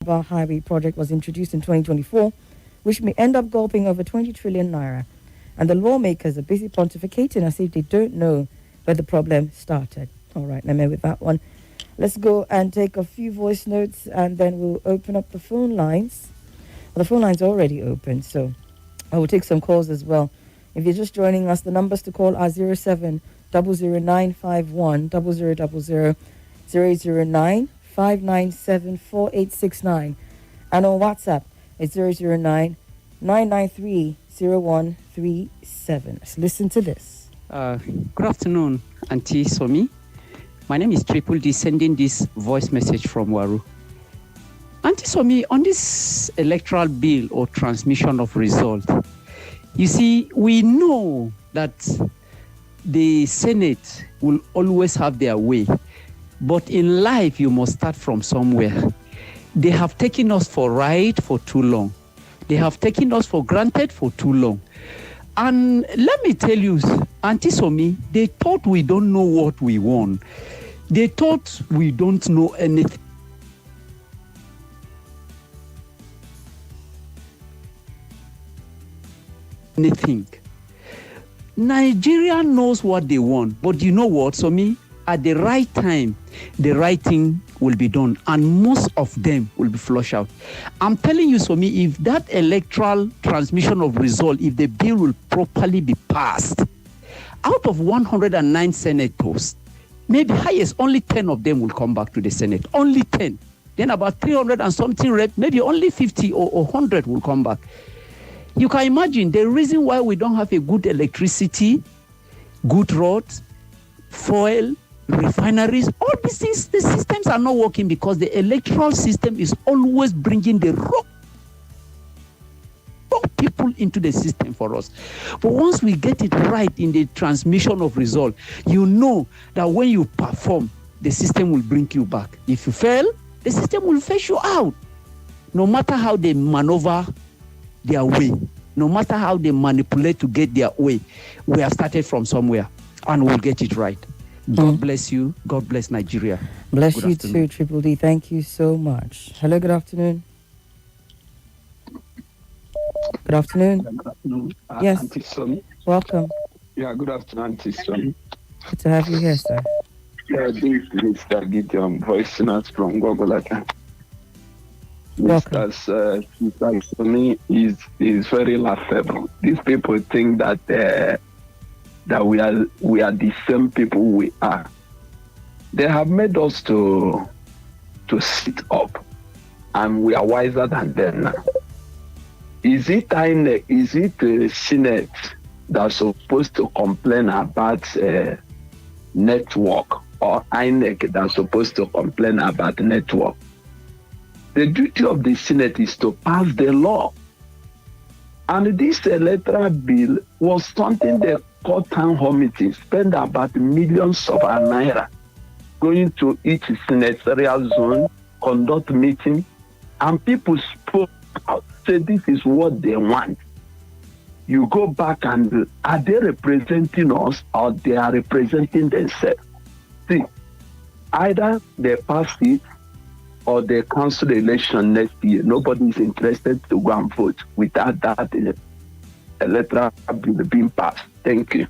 Calabar Highway project was introduced in 2024, which may end up gulping over 20 trillion naira. And the lawmakers are busy pontificating as if they don't know where the problem started. All right, let me with that one. Let's go and take a few voice notes, and then we'll open up the phone lines. Well, the phone lines are already open, so I will take some calls as well. If you're just joining us, the numbers to call are 07 00951 0000, 009 597 4869, and on WhatsApp it's 009 993 0137. Let's listen to this. Good afternoon, Auntie Somi. My name is Triple D, sending this voice message from Waru. Auntie Somi, on this electoral bill or transmission of result, you see, we know that the Senate will always have their way, but in life, you must start from somewhere. They have taken us for ride for too long. They have taken us for granted for too long. And let me tell you, Auntie Somi, they thought we don't know what we want. They thought we don't know anything. Nigeria knows what they want, but you know what, Somi? At the right time, the right thing will be done, and most of them will be flushed out. I'm telling you, Somi, if that electoral transmission of result, if the bill will properly be passed, out of 109 senators, maybe highest, only 10 of them will come back to the Senate. Only 10. Then about 300 and something rep, maybe only 50 or 100 will come back. You can imagine the reason why we don't have a good electricity, good roads, fuel, refineries, all these things, the systems are not working because the electoral system is always bringing the wrong people into the system for us. But once we get it right in the transmission of result, you know that when you perform, the system will bring you back. If you fail, the system will fetch you out. No matter how they maneuver their way, no matter how they manipulate to get their way, we have started from somewhere and we'll get it right. God bless you. God bless Nigeria. Bless you too, Triple D. Thank you so much. Hello, good afternoon. Good afternoon. Good afternoon. Yes. Auntie Somi. Welcome. Yeah, good afternoon, Auntie Somi. Good to have you here, sir. Yeah, this is Mr. Gideon, voice notes from Gogolata. Mr. Somi is very laughable. These people think that that we are the same people we are. They have made us to sit up, and we are wiser than them now. Is it INEC, is it the Senate that's supposed to complain about network, or INEC that's supposed to complain about network? The duty of the Senate is to pass the law. And this electoral bill was something the court town hall meeting spend about millions of naira going to each senatorial zone, conduct meeting, and people spoke out, say this is what they want. You go back and are they representing us or they are representing themselves? See, either they pass it or they cancel the election next year. Nobody is interested to go and vote without that electoral bill being passed. Thank you.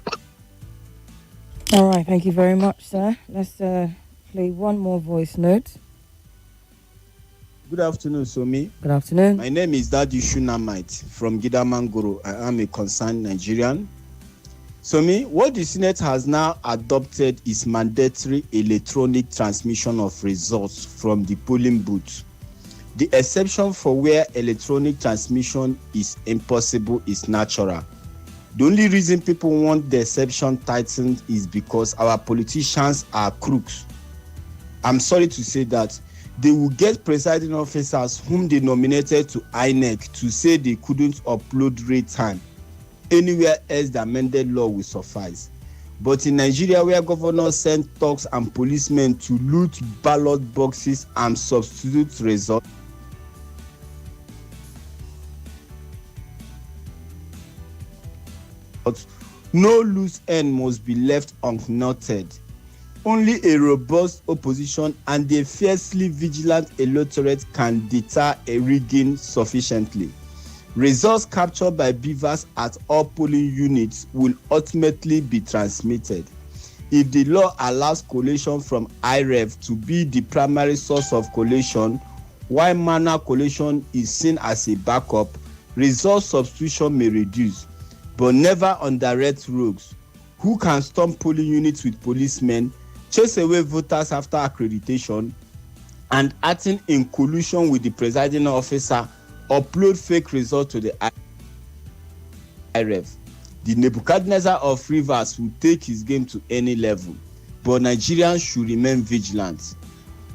All right, thank you very much, sir. Let's play one more voice note. Good afternoon, Somi. Good afternoon. My name is Daddy Shunamite from Gidamangoro. I am a concerned Nigerian. Somi, what the Senate has now adopted is mandatory electronic transmission of results from the polling booth. The exception for where electronic transmission is impossible is natural. The only reason people want the exception tightened is because our politicians are crooks. I'm sorry to say that. They will get presiding officers whom they nominated to INEC to say they couldn't upload real time. Anywhere else the amended law will suffice. But in Nigeria, where governors send thugs and policemen to loot ballot boxes and substitute results, no loose end must be left unnoted. only a robust opposition and a fiercely vigilant electorate can deter a rigging sufficiently. Results captured by beavers at all polling units will ultimately be transmitted. If the law allows collation from IREV to be the primary source of collation, while manual collation is seen as a backup, result substitution may reduce, but never underrate rogues who can storm polling units with policemen, chase away voters after accreditation, and acting in collusion with the presiding officer, upload fake results to the IREV. The Nebuchadnezzar of Rivers will take his game to any level, but Nigerians should remain vigilant,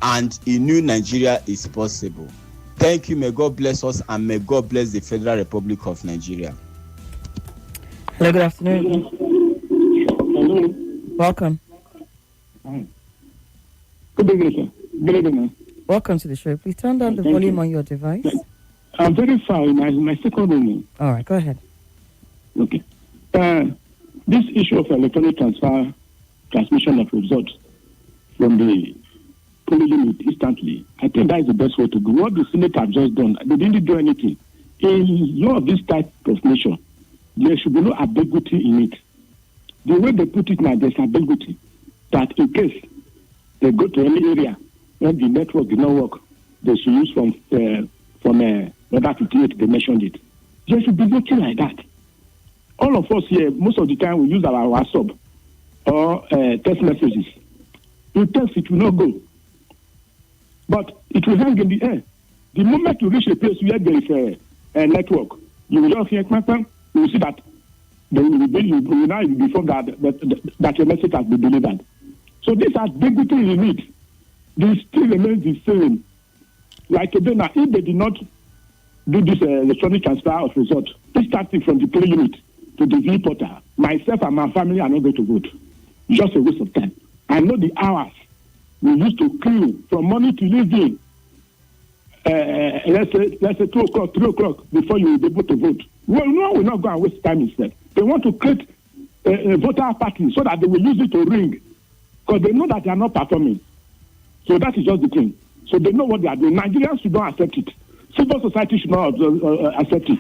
and a new Nigeria is possible. Thank you. May God bless us, and may God bless the Federal Republic of Nigeria. Hello, good afternoon. Hello. Welcome. Good evening, sir. Good evening. Welcome to the show. Please turn down the volume on your device. I'm very far in my second room. All right, go ahead. Okay. This issue of electronic transmission of results from the polling unit instantly, I think that is the best way to go. What the Senate have just done, they didn't do anything. In law of this type of nation, there should be no ambiguity in it. The way they put it now, there's ambiguity that in case they go to any area when the network did not work, they should use from Order 58, they mentioned it. There should be nothing like that. All of us here, most of the time, we use our WhatsApp or text messages. You text, it will not go. But it will hang in the air. The moment you reach a place where there is a network, you will just hear, you will see that you will now be informed that your message has been delivered. So this ambiguity in it, this still remains the same. Like today now, if they did not do this electronic transfer of results, starting from the polling unit to the V portal, myself and my family are not going to vote. Just a waste of time. I know the hours we used to queue from morning to evening. Let's say 2 o'clock, 3 o'clock before you will be able to vote. Well, no one will not go and waste time instead. They want to create a voter party so that they will use it to ring, because they know that they are not performing. So that is just the thing. So they know what they are doing. Nigerians should not accept it. Civil society should not accept it.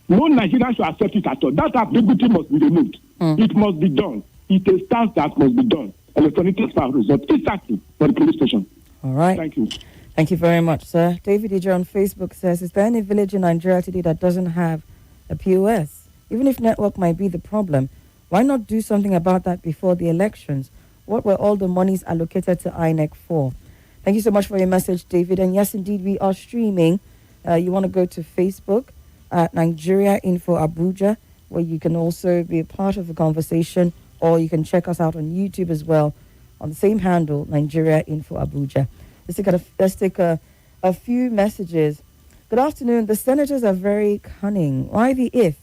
No Nigerians should accept it at all. That ambiguity must be removed. It must be done. It is task that must be done. Electronic transfer of results exactly for the police station. All right. Thank you. Thank you very much, sir. David Ija on Facebook says, is there any village in Nigeria today that doesn't have a POS? Even if network might be the problem, why not do something about that before the elections? What were all the monies allocated to INEC for? Thank you so much for your message, David. And yes, indeed, we are streaming. You want to go to Facebook at Nigeria Info Abuja, where you can also be a part of the conversation, or you can check us out on YouTube as well on the same handle, Nigeria Info Abuja. Let's take a few messages. Good afternoon. The senators are very cunning. Why the if?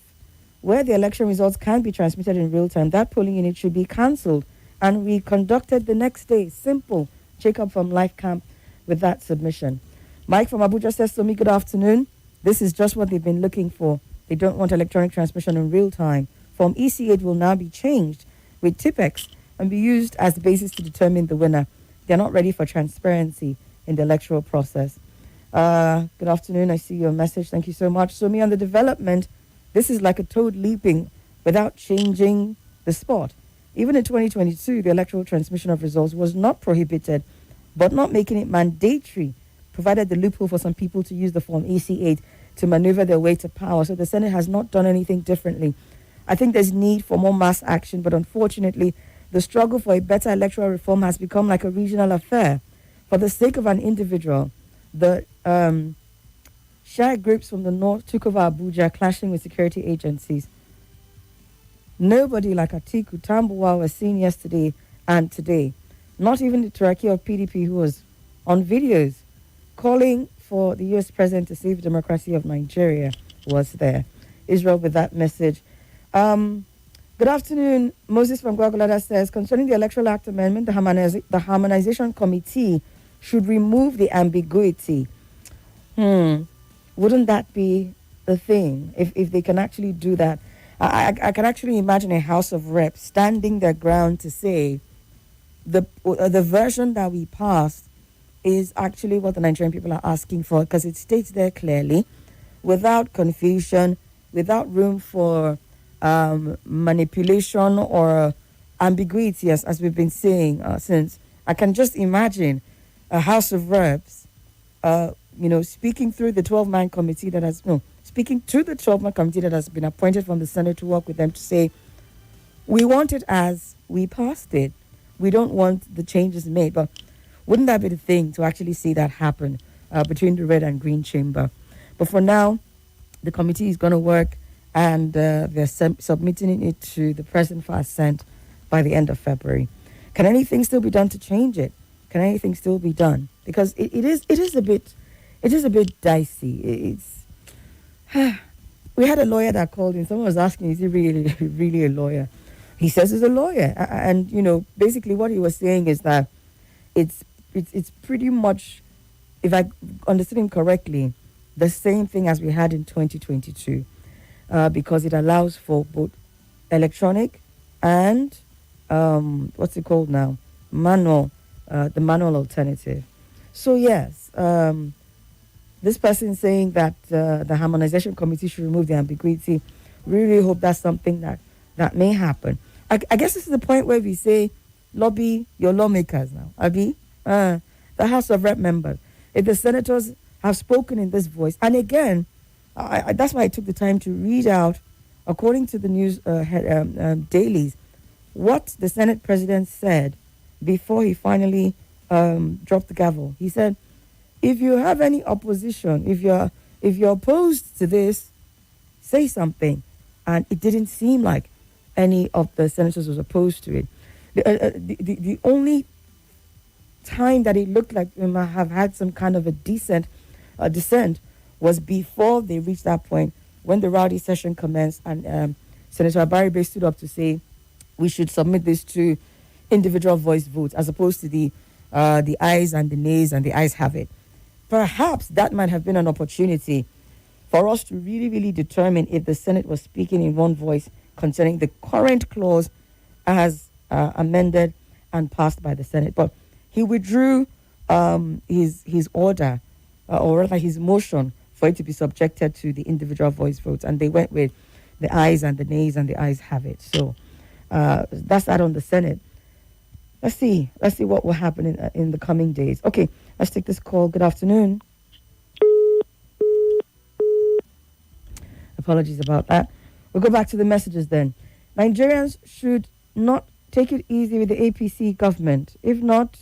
Where the election results can be transmitted in real time, that polling unit should be cancelled and reconducted the next day. Simple. Jacob from Life Camp with that submission. Mike from Abuja says to me, good afternoon. This is just what they've been looking for. They don't want electronic transmission in real time. Form EC8 will now be changed with TIPEX and be used as the basis to determine the winner. They're not ready for transparency in the electoral process. Good afternoon. I see your message. Thank you so much. Somi, on the development, this is like a toad leaping without changing the spot. Even in 2022, the electoral transmission of results was not prohibited, but not making it mandatory, provided the loophole for some people to use the Form EC8 to maneuver their way to power. So the Senate has not done anything differently. I think there's need for more mass action, but unfortunately, the struggle for a better electoral reform has become like a regional affair. For the sake of an individual, the Shia groups from the north took over Abuja, clashing with security agencies. Nobody like Atiku Tambuwal was seen yesterday and today. Not even the Turaki of PDP, who was on videos calling for the U.S. president to save democracy of Nigeria, was there. Israel with that message. Good afternoon. Moses from Guagulada says, concerning the Electoral Act Amendment, the Harmonization Committee should remove the ambiguity. Wouldn't that be the thing, if they can actually do that? I can actually imagine a House of Reps standing their ground to say, the version that we passed is actually what the Nigerian people are asking for, because it states there clearly, without confusion, without room for manipulation or ambiguity, as we've been saying since. I can just imagine a House of Reps, speaking through the 12-man committee speaking to the 12-man committee that has been appointed from the Senate to work with them to say, we want it as we passed it. We don't want the changes made. But wouldn't that be the thing to actually see that happen between the red and green chamber? But for now, the committee is going to work, and they're submitting it to the president for assent by the end of February. Can anything still be done to change it? Can anything still be done? Because it is a bit dicey. We had a lawyer that called in. Someone was asking, is he really a lawyer? He says he's a lawyer, and basically what he was saying is that it's pretty much, if I understood him correctly, the same thing as we had in 2022, because it allows for both electronic and what's it called now, manual, the manual alternative. So yes, this person saying that the harmonization committee should remove the ambiguity. Really hope that's something that may happen. I guess this is the point where we say, lobby your lawmakers now. Abi, the House of Rep members. If the senators have spoken in this voice, and again, that's why I took the time to read out, according to the news dailies, what the Senate president said before he finally dropped the gavel. He said, if you have any opposition, if you're opposed to this, say something. And it didn't seem like any of the senators was opposed to it. The only time that it looked like we might have had some kind of a dissent was before they reached that point, when the rowdy session commenced, and Senator Abaribe stood up to say we should submit this to individual voice votes as opposed to the ayes and the nays, and the ayes have it. Perhaps that might have been an opportunity for us to really, really determine if the Senate was speaking in one voice concerning the current clause as amended and passed by the Senate. But he withdrew his order, or rather his motion, for it to be subjected to the individual voice votes, and they went with the ayes and the nays, and the ayes have it. So that's that on the Senate. Let's see what will happen in the coming days. Okay, let's take this call. Good afternoon. Apologies about that. We'll go back to the messages then. Nigerians should not take it easy with the APC government. If not,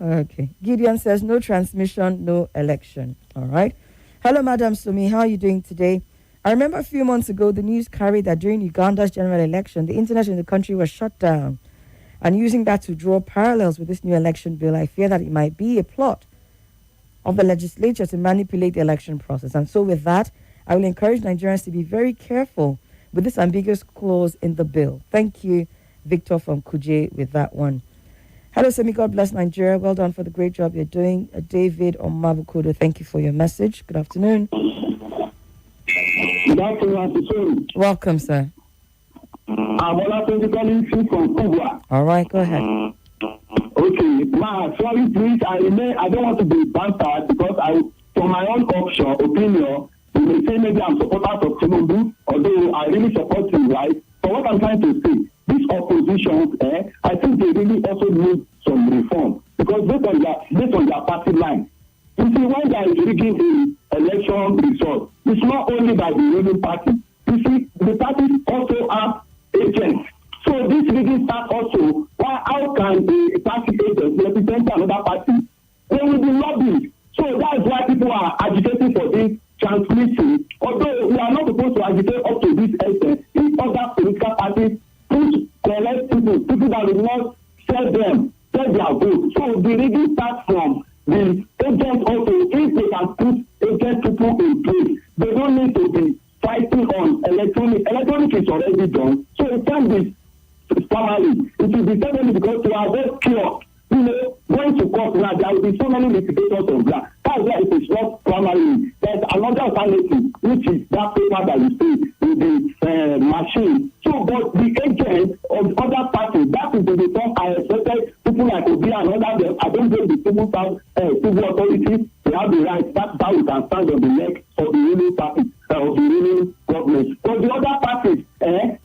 okay. Gideon says no transmission, no election. All right. Hello, Madam Somi. How are you doing today? I remember a few months ago, the news carried that during Uganda's general election, the internet in the country was shut down. And using that to draw parallels with this new election bill, I fear that it might be a plot of the legislature to manipulate the election process. And so with that, I will encourage Nigerians to be very careful with this ambiguous clause in the bill. Thank you, Victor from Kuje, with that one. Hello, Semi. God bless Nigeria. Well done for the great job you're doing. David Omabukodo, thank you for your message. Good afternoon. Good afternoon. Welcome, sir. I'm calling from Cuba. All right, go ahead. Okay, sorry, please. I don't want to be bantered because from my own opinion, you may say maybe I'm supporter of Tinubu, although I really support him, right? So what I'm trying to say, this opposition, I think they really also need some reform, because based on their party line. You see, when there is rigging the election result, it's not only by the ruling party. You see, the parties also have agents. So this rigging starts also. How can the party agents represent another party? They will be lobbied. So that's why people are agitating for this transmission. Although we are not supposed to agitate up to this extent, if other political parties put correct people that will not sell their vote. So the rigging starts from the agents also. If they can put agent people in place, they don't need to be fighting on electronic. Electronic is already done, so it can be formally. It will be certainly because to avoid chaos. Going to court now, there will be so many litigations on that. That's why it is not primary. There's another alternative, which is that paper that you see in the machine. So, but the agent of other parties, that is the I don't blame the civil authority. They have the right. That's how we can stand on the neck of the ruling party, of the ruling government. For the other parties, the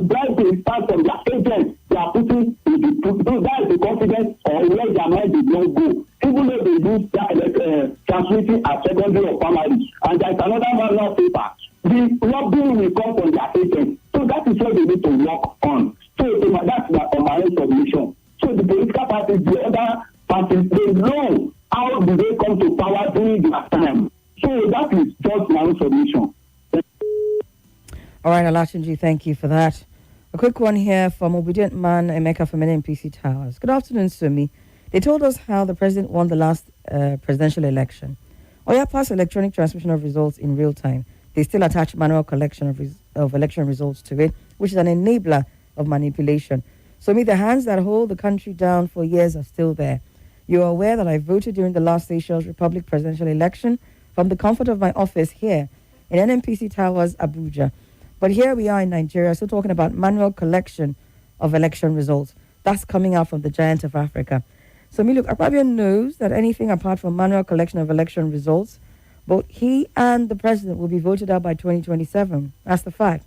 bribe they start from their agents, they are putting that is the confidence or where their mind did not go. Even though they use that transmitting as secondary or primary, and there is another manual paper. The lobbying will come from their agents. So that is what they need to work on. So that's my own submission. So the political parties, the other parties, they know how do they come to power during their time. So that is just my own submission. All right, Alatunji, thank you for that. A quick one here from Obedient Man Emeka from NNPC Towers. Good afternoon, Somi. They told us how the president won the last presidential election. Oya passed electronic transmission of results in real time. They still attach manual collection of election results to it, which is an enabler of manipulation. Somi, the hands that hold the country down for years are still there. You are aware that I voted during the last Seychelles Republic presidential election from the comfort of my office here in NNPC Towers, Abuja. But here we are in Nigeria, still talking about manual collection of election results. That's coming out from the giant of Africa. So, look, Akpabio knows that anything apart from manual collection of election results, both he and the president will be voted out by 2027. That's the fact.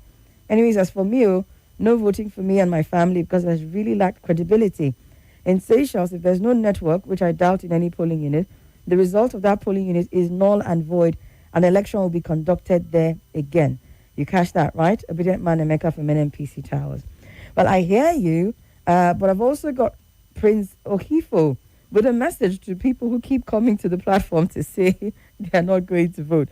Anyways, as for me, no voting for me and my family because it has really lacked credibility. In Seychelles, if there's no network, which I doubt in any polling unit, the result of that polling unit is null and void. An election will be conducted there again. You catch that, right? Obedient Man Emeka from NNPC Towers. Well, I hear you, but I've also got Prince Okifo with a message to people who keep coming to the platform to say they are not going to vote.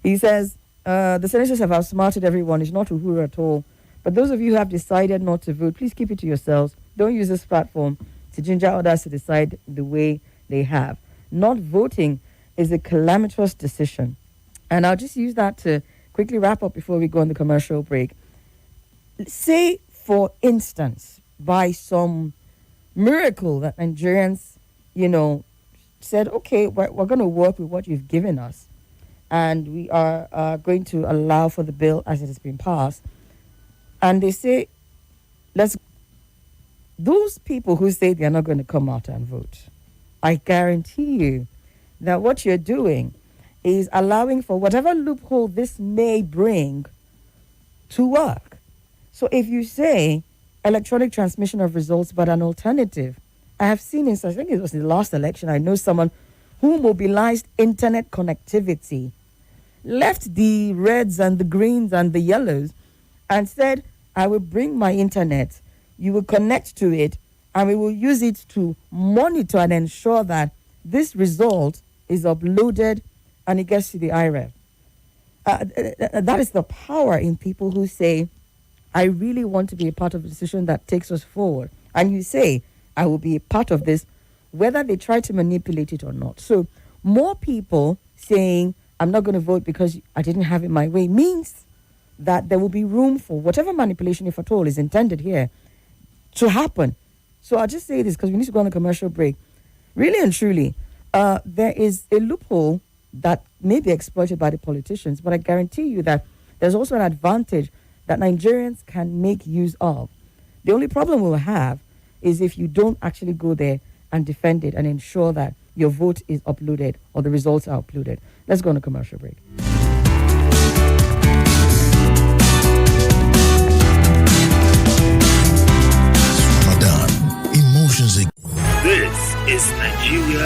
He says, the senators have outsmarted everyone. It's not Uhuru at all. But those of you who have decided not to vote, please keep it to yourselves. Don't use this platform to ginger others to decide the way they have. Not voting is a calamitous decision. And I'll just use that to quickly wrap up before we go on the commercial break. Say, for instance, by some miracle that Nigerians, said, okay, we're going to work with what you've given us, and we are going to allow for the bill as it has been passed. And they say, those people who say they're not going to come out and vote, I guarantee you that what you're doing is allowing for whatever loophole this may bring to work. So if you say electronic transmission of results, but an alternative, I have seen I think it was in the last election, I know someone who mobilized internet connectivity, left the reds and the greens and the yellows, and said, I will bring my internet, you will connect to it, and we will use it to monitor and ensure that this result is uploaded and it gets to the IREF. That is the power in people who say, I really want to be a part of a decision that takes us forward. And you say, I will be a part of this, whether they try to manipulate it or not. So more people saying, I'm not going to vote because I didn't have it my way, means that there will be room for whatever manipulation, if at all, is intended here to happen. So I'll just say this because we need to go on a commercial break. Really and truly, there is a loophole that may be exploited by the politicians, but I guarantee you that there's also an advantage that Nigerians can make use of. The only problem we'll have is if you don't actually go there and defend it and ensure that your vote is uploaded or the results are uploaded. Let's go on a commercial break. Ramadan, emotions. This is Nigeria